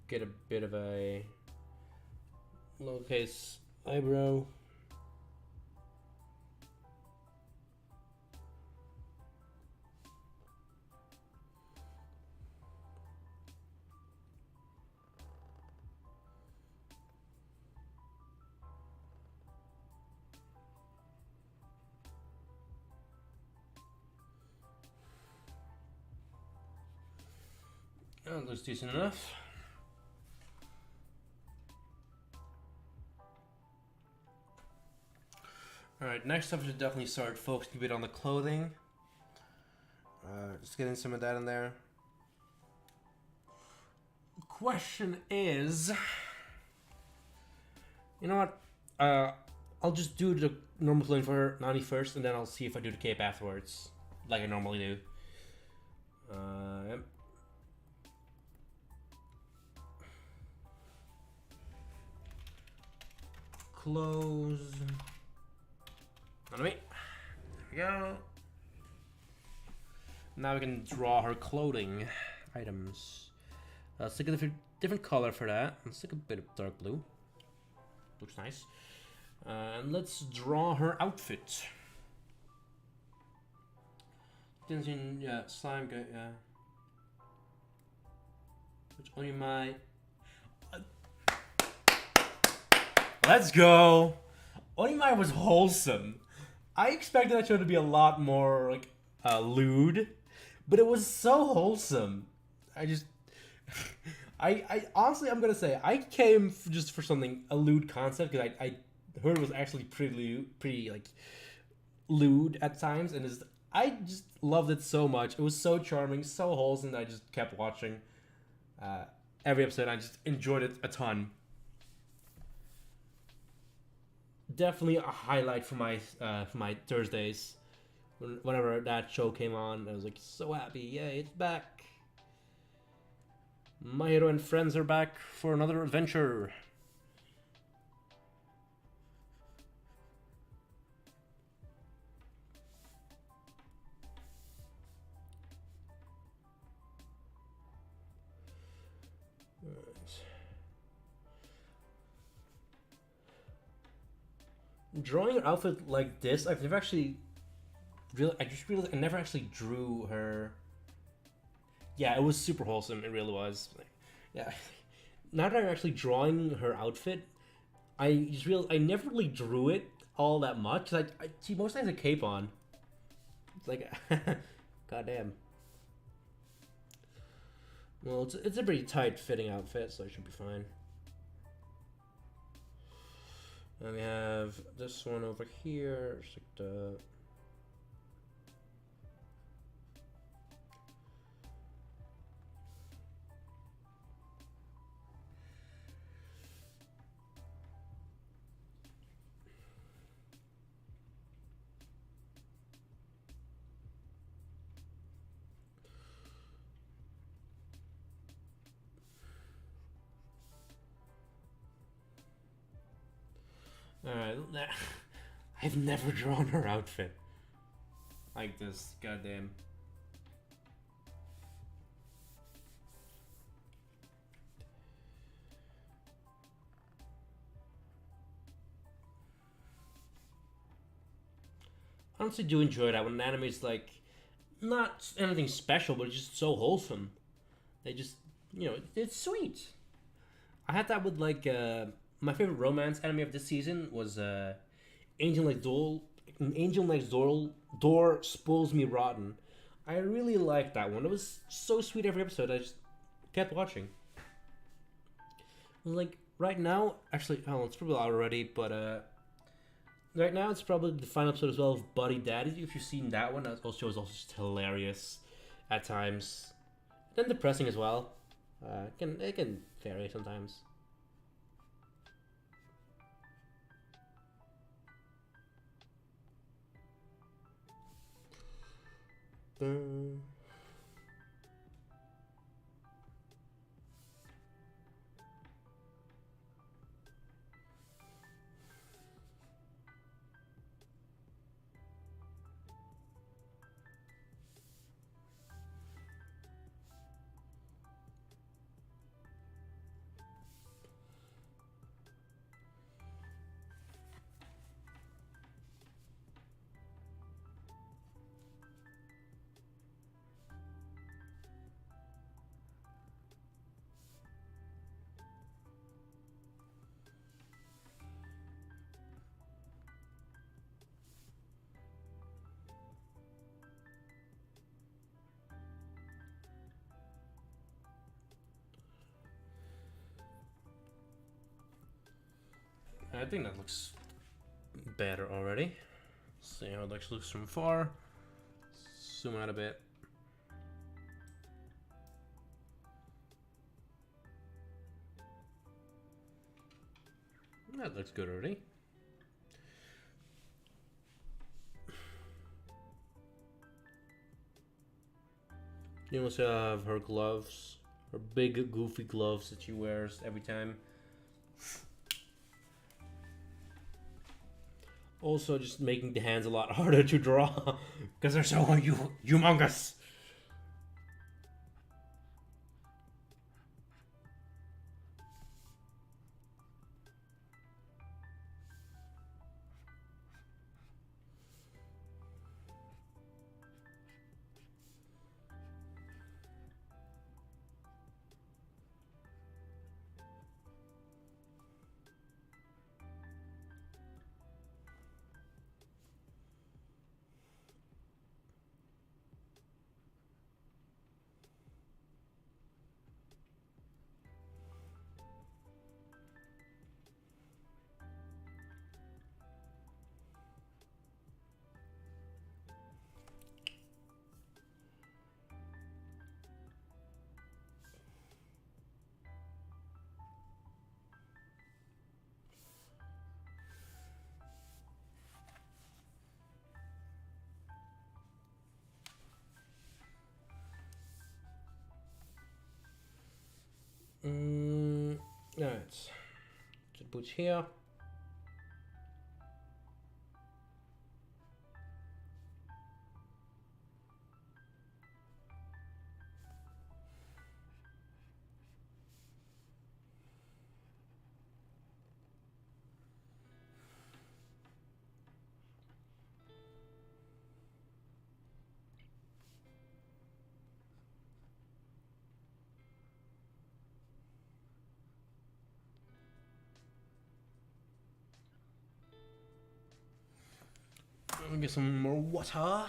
Get a bit of a lowercase eyebrow. That looks decent enough. Alright, next up, we should definitely start focusing a bit on the clothing. Just getting some of that in there. Question is, you know what? I'll just do the normal clothing for her, Nani first, and then I'll see if I do the cape afterwards, like I normally do. Yep. Clothes. On me. There we go. Now we can draw her clothing items. Let's take a different color for that. Let's take a bit of dark blue. Looks nice. And let's draw her outfit. Yeah, slime guy, yeah. Which only my... Let's go! Onimai was wholesome. I expected that show to be a lot more like lewd, but it was so wholesome. I honestly, I'm gonna say I came just for something a lewd concept because I heard it was actually pretty like lewd at times, and I just loved it so much. It was so charming, so wholesome that I just kept watching every episode. I just enjoyed it a ton. Definitely a highlight for my Thursdays. Whenever that show came on, I was like so happy. Yay, it's back. My Hero and friends are back for another adventure. Drawing an outfit like this, I've never actually I just realized I never actually drew her. Yeah, it was super wholesome. It really was. Yeah. Now that I'm actually drawing her outfit, I just realized I never really drew it all that much. I she mostly has a cape on. It's like, goddamn. Well, it's a pretty tight fitting outfit, so it should be fine. And we have this one over here. It's like the Alright, I've never drawn her outfit like this. Goddamn. I honestly do enjoy that when an anime is like not anything special, but just so wholesome. They just, it's sweet. I had that with like my favorite romance anime of this season was Angel Next Door. Angel Next Door Spoils Me Rotten. I really liked that one. It was so sweet every episode. I just kept watching. Like right now, actually, oh, it's probably out already, but right now it's probably the final episode as well of Buddy Daddy. If you've seen that one, that also is also just hilarious at times, then depressing as well. It can vary sometimes. I think that looks better already. See how it actually looks from far. Zoom out a bit. That looks good already. You also have her gloves, her big goofy gloves that she wears every time. Also, just making the hands a lot harder to draw because they're so humongous. Alright. Just boots here. Get some more water.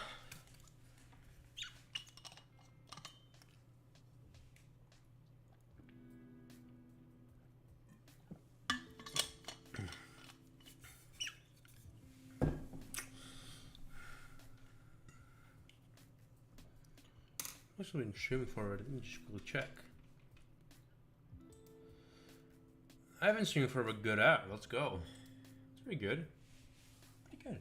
actually been streaming for it. Let me just quickly check. I haven't streamed for a good hour. Let's go. It's pretty good. Pretty good.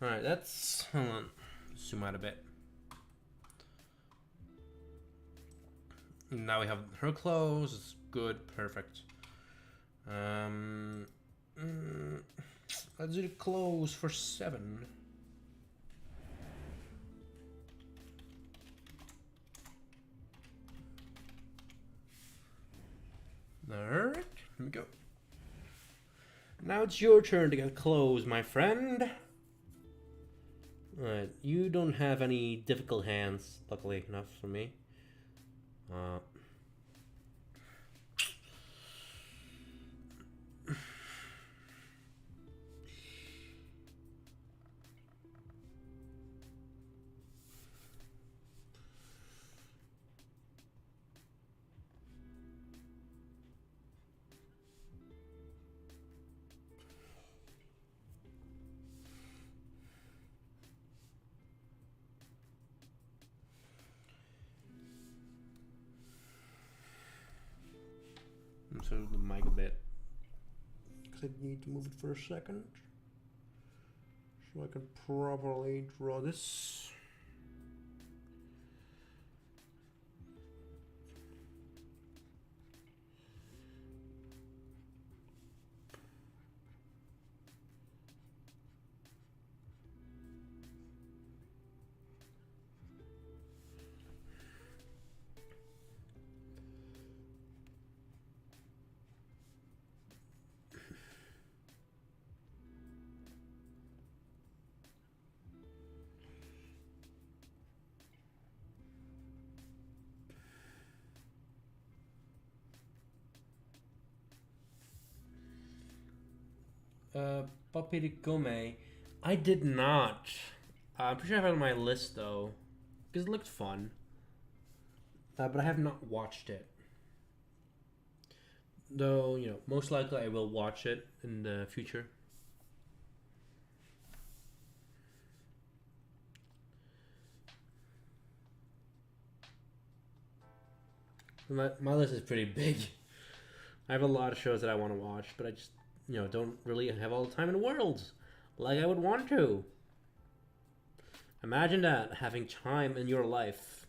Alright, that's... Hold on. Zoom out a bit. Now we have her clothes. It's good. Perfect. Let's do the clothes for 7. Alright, here we go. Now it's your turn to get clothes, my friend. Alright, you don't have any difficult hands, luckily enough for me. So the mic a bit, because I need to move it for a second, so I can properly draw this. Papi de Gome. I did not. I'm pretty sure I have it on my list though, because it looked fun. But I have not watched it. Though, you know, most likely I will watch it in the future. My list is pretty big. I have a lot of shows that I want to watch, but I just, you know, don't really have all the time in the world like I would want to. Imagine that, having time in your life.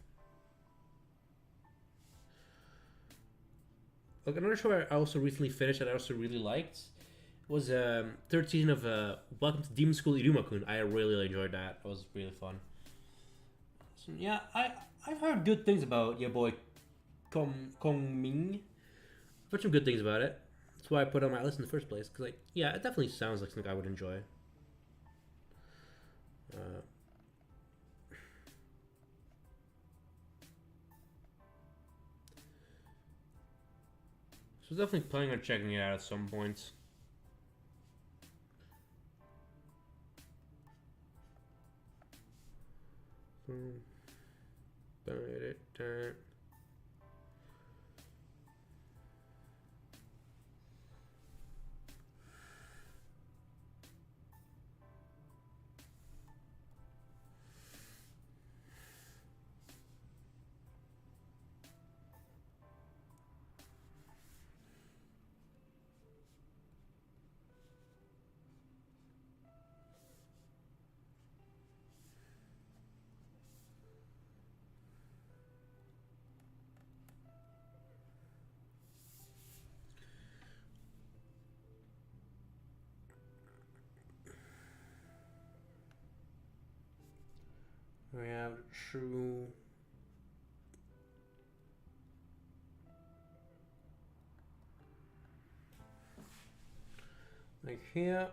Look, another show I also recently finished that I also really liked was third season of Welcome to Demon School Iruma-kun. I really enjoyed that. It was really fun. So, yeah, I've heard good things about your boy Kong Ming. I've heard some good things about it. That's why I put it on my list in the first place. Because, like, yeah, it definitely sounds like something I would enjoy. So definitely planning on checking it out at some point. We have true. Like here.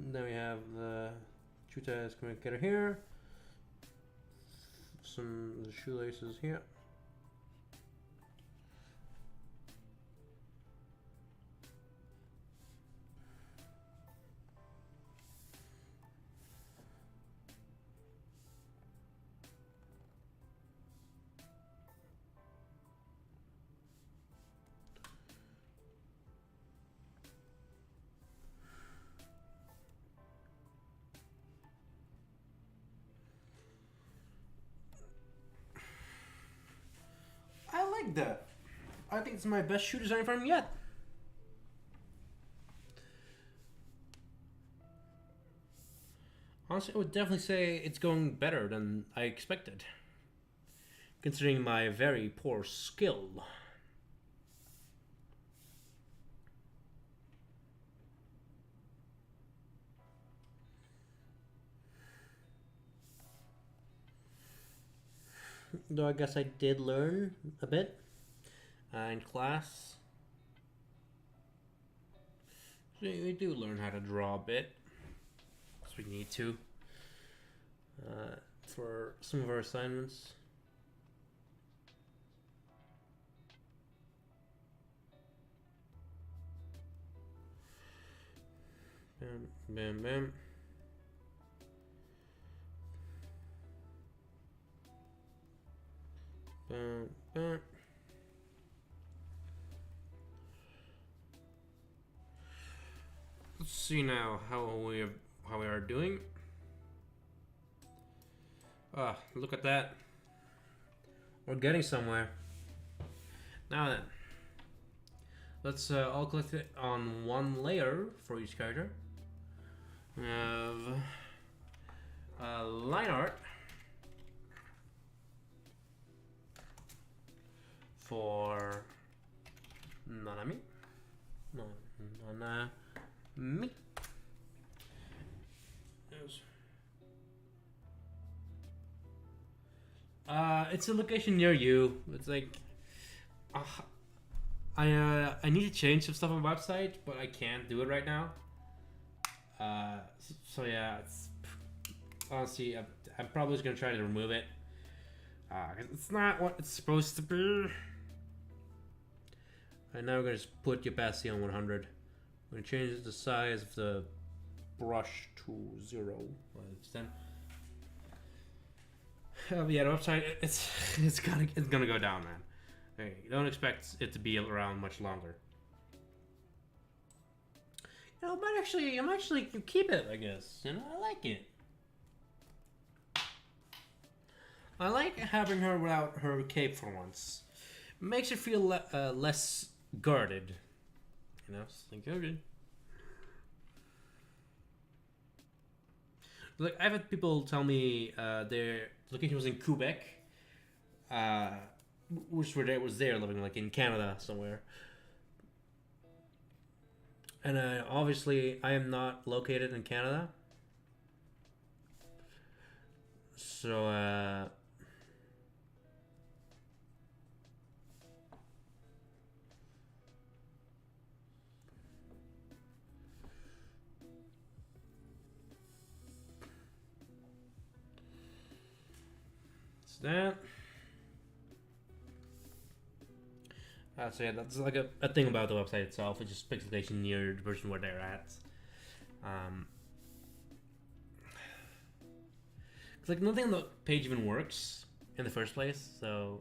Then we have the Chuta communicator here. Some of the shoelaces here. think that. I think it's my best shoe design from yet. Honestly, I would definitely say it's going better than I expected, considering my very poor skill. Though I guess I did learn a bit in class. So we do learn how to draw a bit, because we need to for some of our assignments. Bam, bam, bam. Bam, bam. Let's see now how we are doing. Ah, look at that. We're getting somewhere. Now then, let's all collect it on one layer for each character. We have line art for Nanami. No, Nanami. It's a location near you. It's like, I need to change some stuff on the website, but I can't do it right now. So yeah, it's honestly, I'm probably just gonna try to remove it. It's not what it's supposed to be. And now we're gonna just put opacity on 100. I'm gonna change the size of the brush to 0. Yeah, the website it's gonna go down, man. Hey, don't expect it to be around much longer. You know, I might actually keep it. I guess, you know, I like it. I like having her without her cape for once. It makes her feel less guarded. You know, think guarded. Like, I've had people tell me their location was in Quebec, which was there living, like in Canada somewhere. And obviously, I am not located in Canada, so it's that. So yeah, that's like a thing about the website itself. It just picks the location near the person where they're at. It's like nothing on the page even works in the first place, so.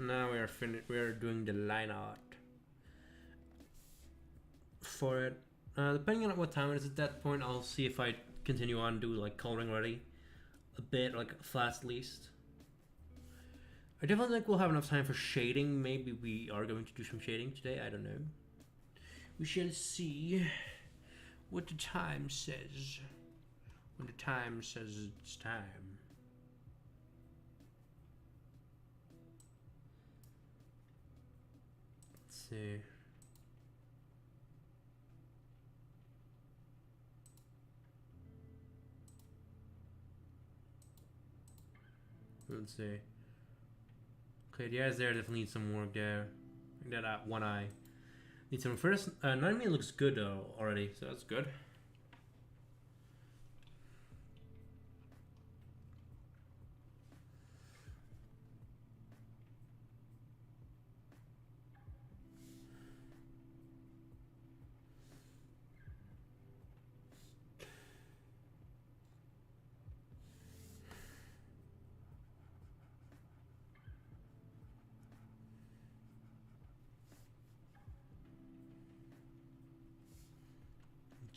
Now we are finished. We are doing the line art for it. Depending on what time it is at that point, I'll see if I continue on do like coloring already a bit, like fast at least. I definitely think we'll have enough time for shading. Maybe we are going to do some shading today. I don't know. We shall see what the time says. When the time says it's time. Let's see. Let's see. Okay, the eyes there definitely need some work there. That one eye needs some first. 9mm looks good though already, so that's good.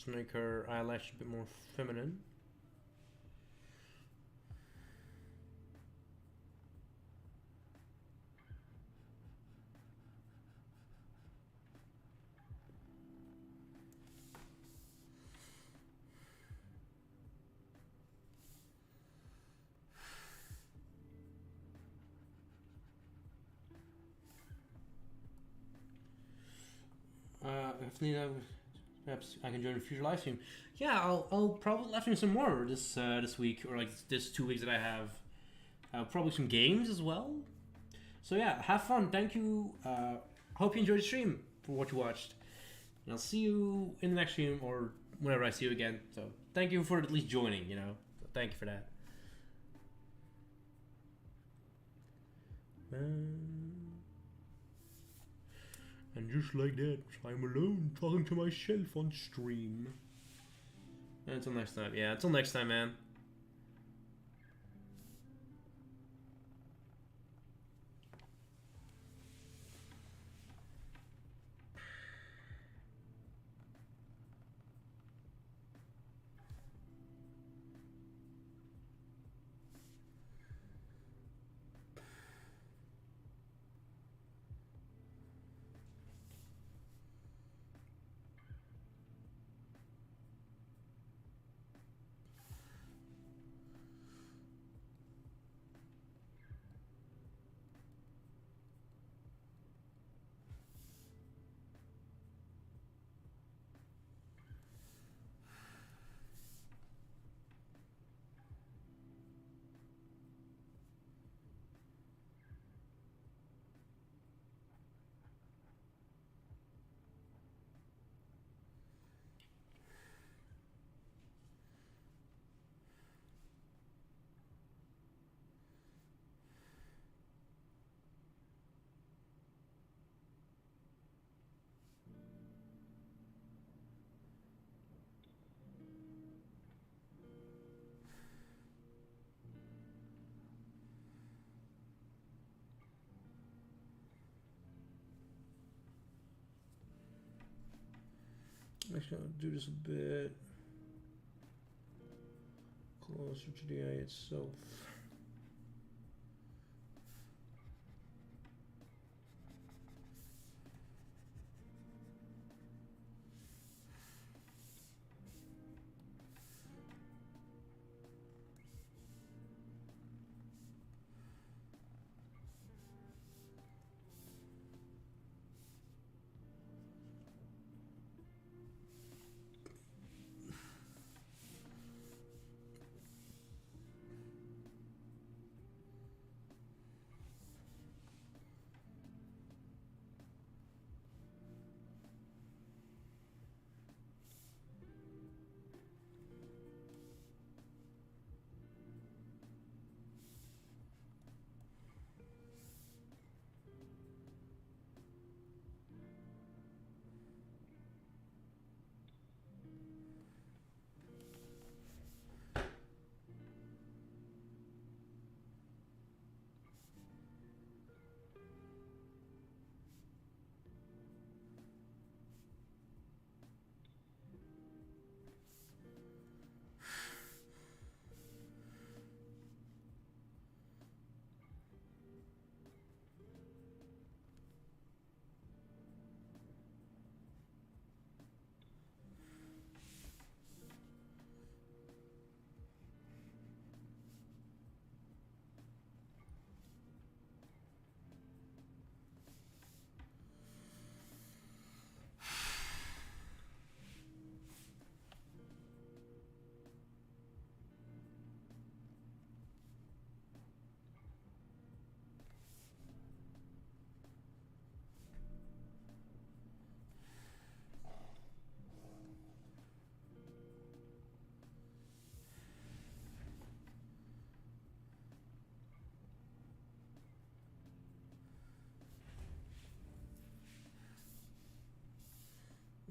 Let's make her eyelash a bit more feminine. If needed, perhaps I can join a future live stream. Yeah, I'll probably live stream some more this week, or like this 2 weeks that I have. Probably some games as well. So yeah, have fun. Thank you. Hope you enjoyed the stream for what you watched. And I'll see you in the next stream or whenever I see you again. So thank you for at least joining. So thank you for that. And just like that, I'm alone talking to myself on stream. Until next time. Yeah, until next time, man. Actually, I'll do this a bit closer to the eye itself.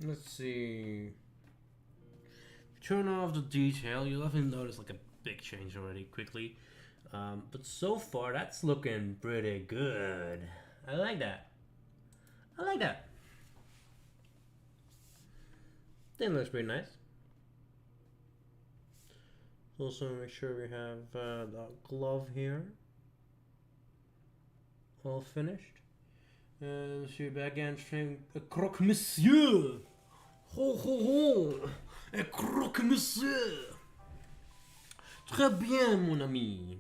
Let's see. Turn off the detail. You'll have noticed like a big change already quickly. But so far, that's looking pretty good. I like that. I like that. That looks pretty nice. Also, make sure we have the glove here all finished. And see back again, string a croque monsieur. Ho ho ho, a croque monsieur. Très bien, mon ami.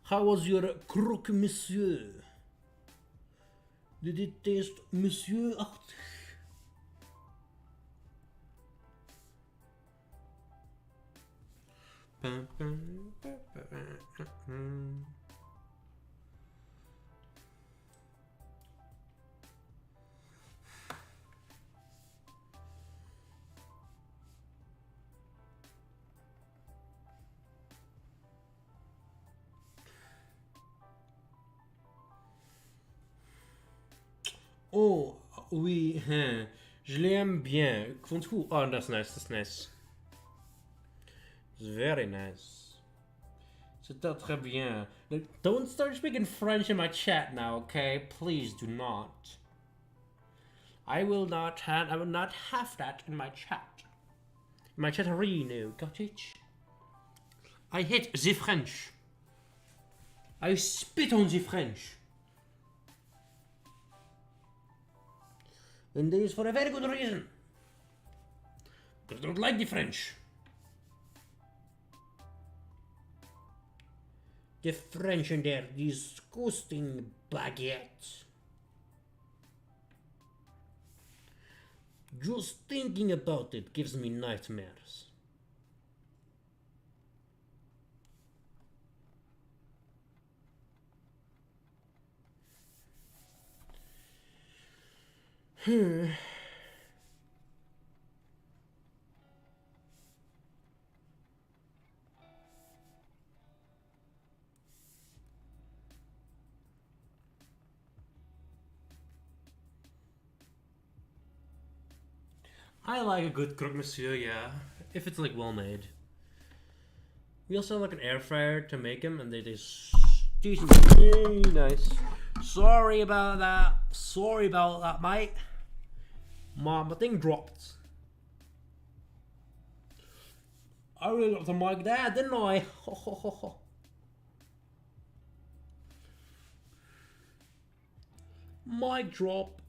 How was your croque monsieur? Did it taste monsieur-achtig? Oh, oui, je l'aime bien. Oh, that's nice, that's nice. It's very nice. C'était très bien. Don't start speaking French in my chat now, okay? Please do not. I will not have that in my chat. My chatterino, got it? I hate the French. I spit on the French. And this is for a very good reason. Because I don't like the French. The French and their disgusting baguettes. Just thinking about it gives me nightmares. I like a good croque monsieur, yeah, if it's like well made. We also have like an air fryer to make them, and they taste decent. Nice. Sorry about that, mate. My thing dropped. I really got the mic there, didn't I? Mic drop.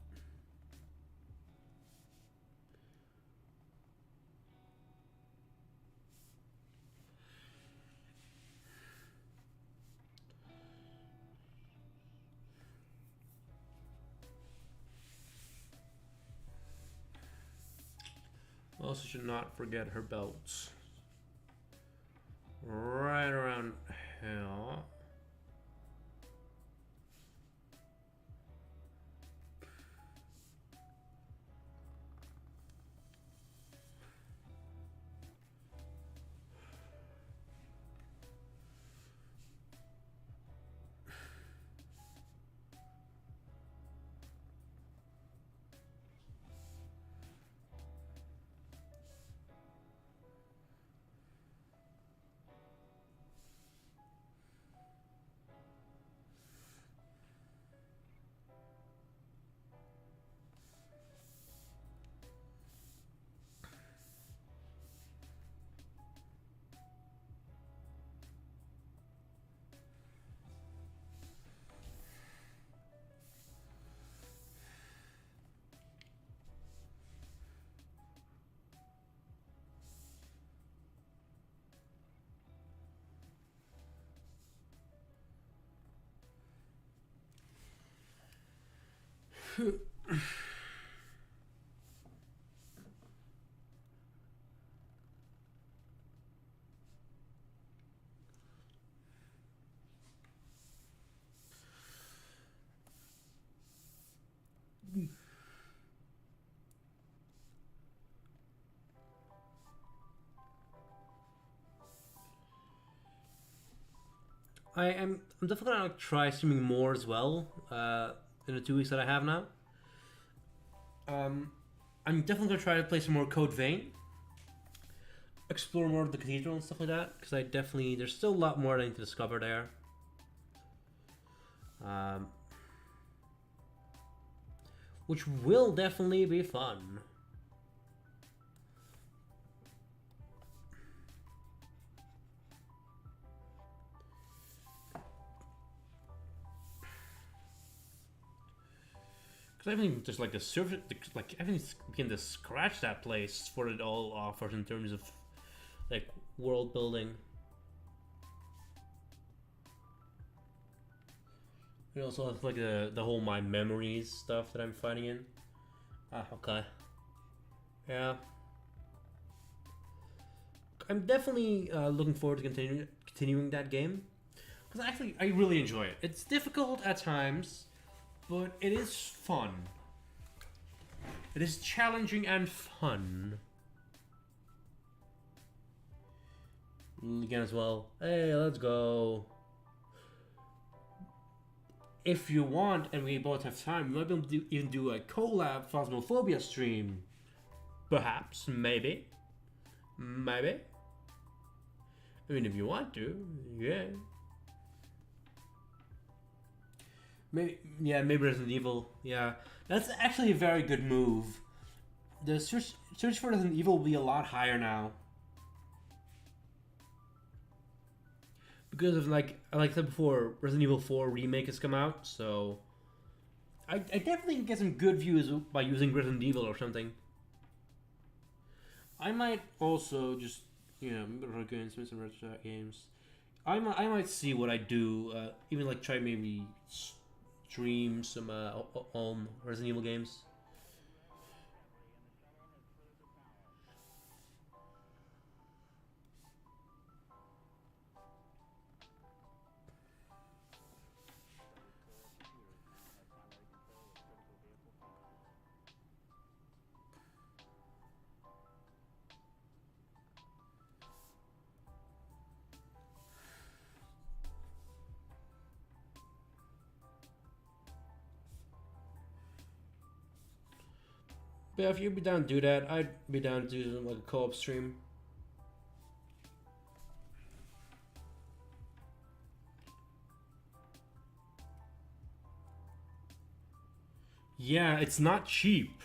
Also should not forget her belts. Right around here. I'm definitely gonna try streaming more as well. In the 2 weeks that I have now. Um, I'm definitely gonna try to play some more Code Vein, explore more of the cathedral and stuff like that. Because I definitely there's still a lot more I need to discover there. Um, which will definitely be fun. Because I haven't even just like the surface, like I haven't even begun to scratch that place for it all offers in terms of like world building. We also have like the whole my memories stuff that I'm fighting in. Ah, okay. Yeah. I'm definitely looking forward to continuing that game because actually I really enjoy it. It's difficult at times, but it is fun. It is challenging and fun. Again as well. Hey, let's go. If you want, and we both have time, we might be able to even do a collab Phasmophobia stream. Perhaps, maybe. Maybe. I mean, if you want to, yeah. Maybe, yeah, maybe Resident Evil. Yeah, that's actually a very good move. The search for Resident Evil will be a lot higher now because of like I said before, Resident Evil 4 remake has come out, so I definitely can get some good views by using Resident Evil or something. I might also just some retro games. I might see what I do. Even like try maybe stream some Resident Evil games. But if you'd be down to do that, I'd be down to do like a co-op stream. Yeah, it's not cheap.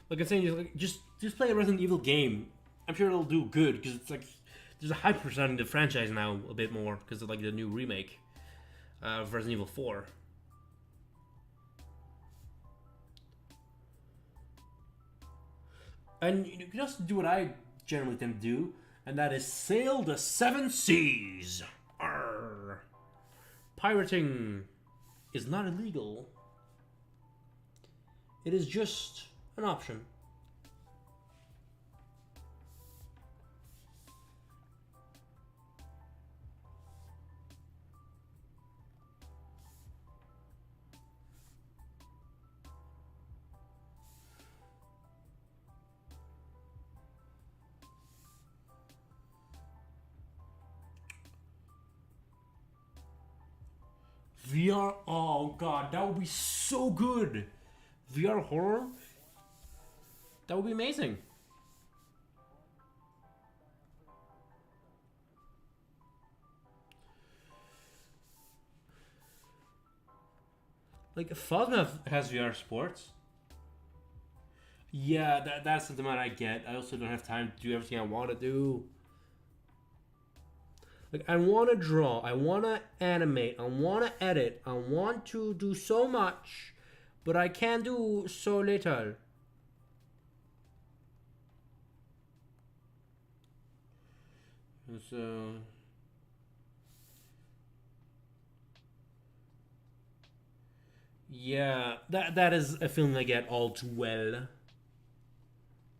Like I'm saying, just play a Resident Evil game. I'm sure it'll do good because it's like there's a hype surrounding the franchise now a bit more because of like the new remake of Resident Evil 4. And you can also do what I generally tend to do, and that is sail the seven seas. Arr. Pirating is not illegal. It is just an option. VR, oh god, that would be so good. VR horror, that would be amazing. Like Phasma has VR sports. Yeah, that's the demand I get. I also don't have time to do everything I want to do. Like I want to draw, I want to animate, I want to edit, I want to do so much, but I can do so little. So yeah, that is a feeling I get all too well.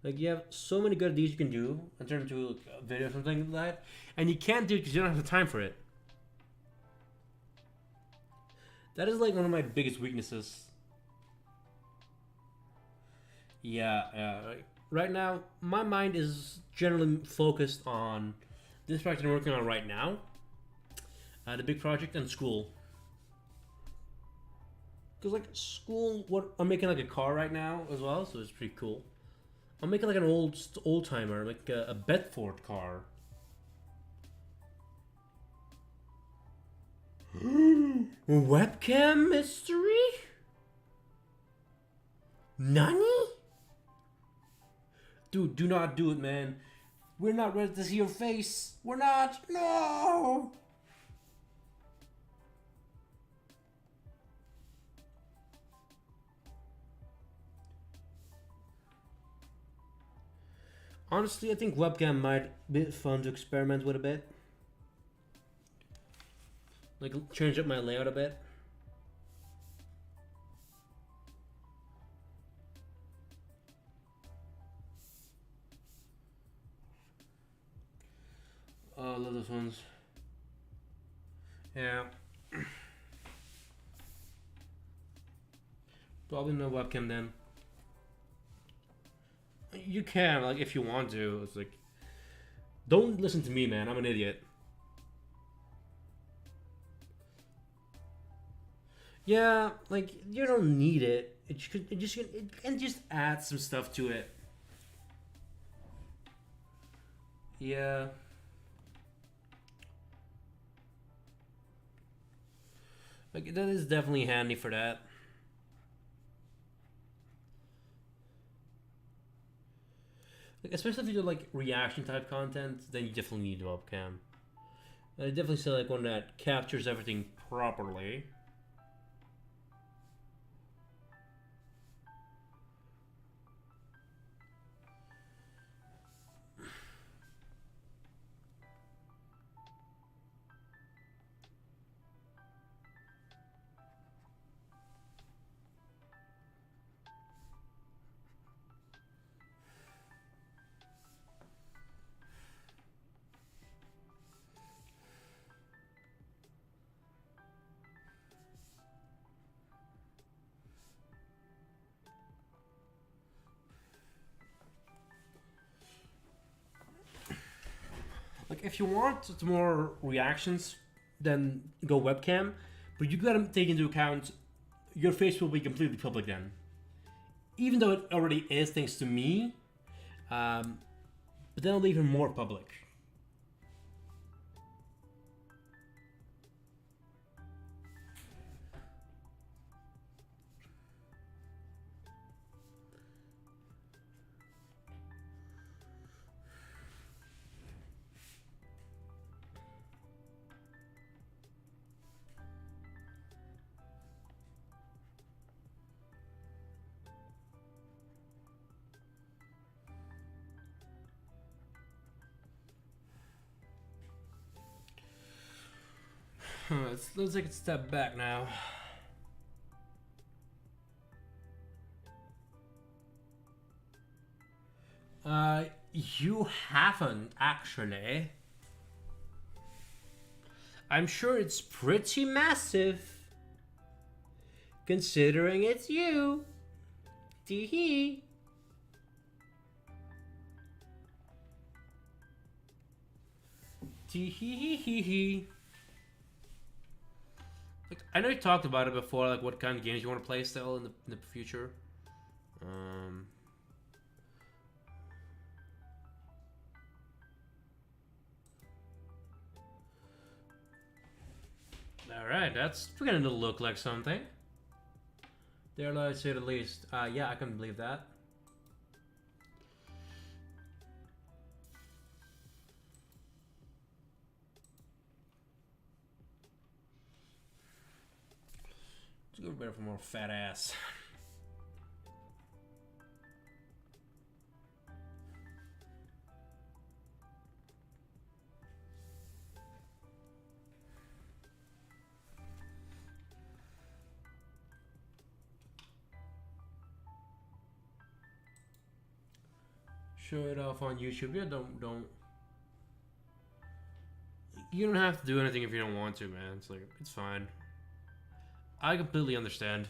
Like you have so many good ideas you can do in terms of like, video or something like that, and you can't do it because you don't have the time for it. That is like one of my biggest weaknesses. Yeah, yeah. Right now, my mind is generally focused on this project I'm working on right now, The big project and school. Cause like school, what I'm making like a car right now as well, so it's pretty cool. I'm making like an old timer, like a Bedford car. Webcam mystery? Nani? Dude, do not do it, man. We're not ready to see your face. We're not. No. Honestly, I think webcam might be fun to experiment with a bit. Like, change up my layout a bit. Oh, I love those ones. Yeah. Probably no webcam then. You can, like, if you want to. It's like, don't listen to me, man. I'm an idiot. Yeah, like, you don't need it. It can just add some stuff to it. Yeah. Like, that is definitely handy for that. Like, especially if you do like reaction type content, then you definitely need a webcam. I definitely say like one that captures everything properly. Like if you want more reactions, then go webcam. But you gotta take into account your face will be completely public then. Even though it already is thanks to me, but then it'll be even more public. Let's take a step back now. You haven't actually. I'm sure it's pretty massive, considering it's you. Tee-hee. Tee-hee-hee-hee-hee. Like, I know you talked about it before, like what kind of games you want to play still in the future. Alright, that's beginning to look like something. There, let's say the least. Yeah, I can believe that. Let's go better for more fat ass. Show it off on YouTube. Yeah, don't. You don't have to do anything if you don't want to, man. It's like, it's fine. I completely understand.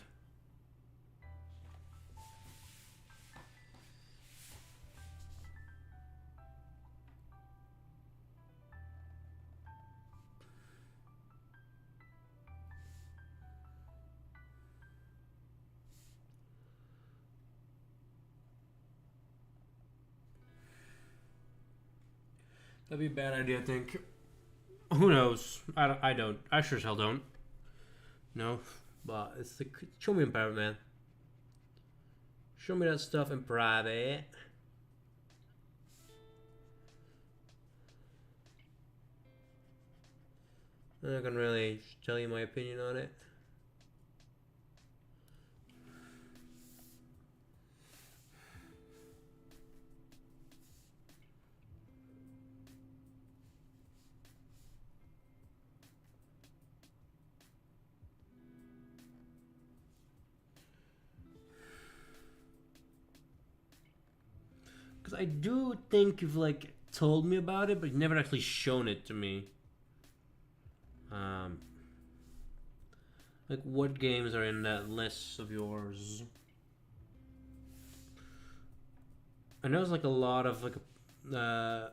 That'd be a bad idea, I think. Who knows? I don't. I sure as hell don't. No. But it's like, show me in private, man. Show me that stuff in private. I'm not gonna really tell you my opinion on it. Because I do think you've like told me about it, but you've never actually shown it to me. Like what games are in that list of yours? I know it's like a lot of like a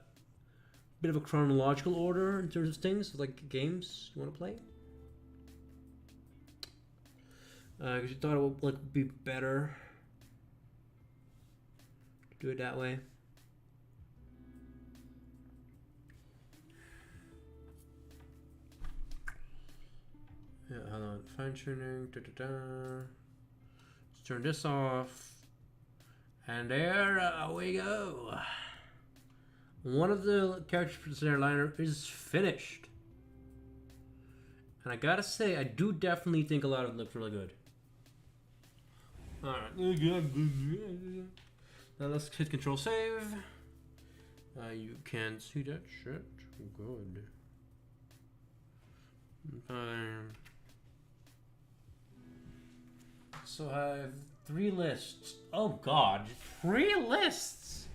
bit of a chronological order in terms of things, like games you want to play. Because you thought it would like be better to do it that way. Yeah, hold on. Fine tuning. Let's turn this off. And there we go. One of the characters in our lineup is finished. And I gotta say, I do definitely think a lot of it looks really good. Alright. Now let's hit Control Save. You can see that shit. Good. So I have 3 lists. Oh god, 3 lists!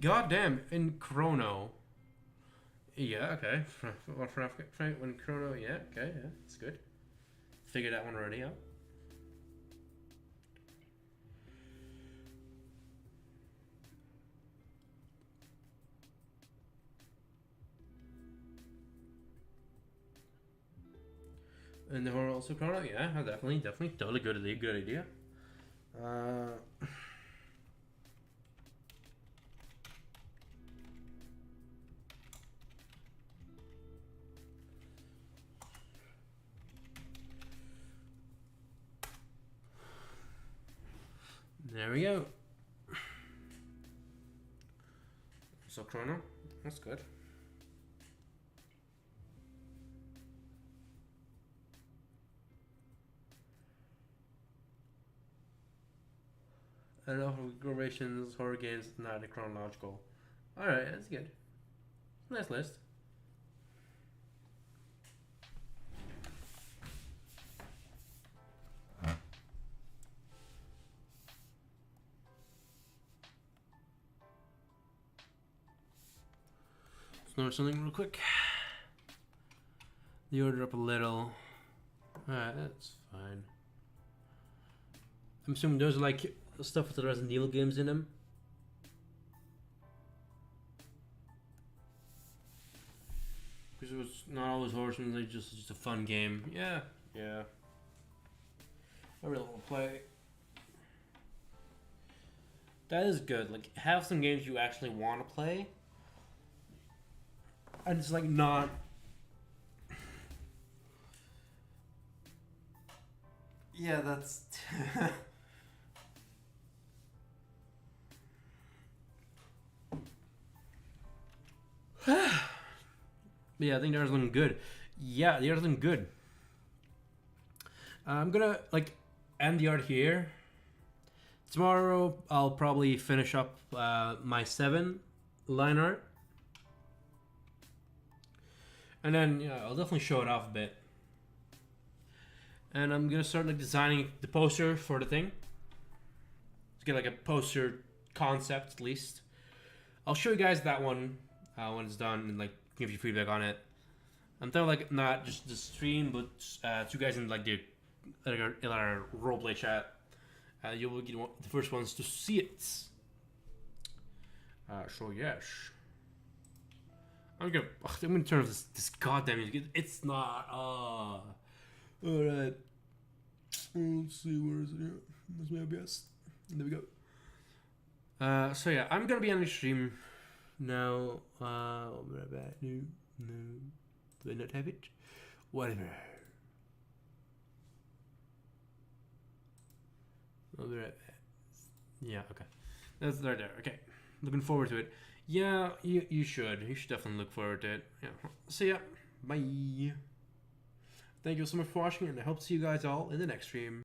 Goddamn, in Chrono. Yeah, okay. When Chrono, yeah, okay, yeah, that's good. Figured that one already out. And the horror also Chrono, yeah, definitely, totally good idea. There we go. So Chrono, that's good. I don't know configurations, horror games, not chronological. Alright, that's good. Nice list. Let's notice something real quick. The order up a little. Alright, that's fine. I'm assuming those are like stuff with the Resident Evil games in them. Because it was not always horror games, like just a fun game. Yeah. I really want to play. That is good. Like, have some games you actually want to play. And it's like not. Yeah, that's. Yeah, I think the art's looking good. Yeah, the art's looking good. I'm gonna like end the art here. Tomorrow I'll probably finish up my 7 line art. And then yeah, I'll definitely show it off a bit. And I'm gonna start like designing the poster for the thing. To get like a poster concept at least. I'll show you guys that one when it's done and like give you feedback on it. I'm telling like not just the stream, but 2 guys in like the in our roleplay chat. You will get the first ones to see it. So yes, I'm gonna turn off this goddamn music. It's not. All right. Let's see, where is it here? That's my OBS. There we go. So yeah, I'm gonna be on the stream Now, I'll be right back. No, do I not have it? Whatever. I'll be right back. Yeah, okay. That's right there. Okay. Looking forward to it. Yeah, you should. You should definitely look forward to it. Yeah. So yeah, bye. Thank you so much for watching, and I hope to see you guys all in the next stream.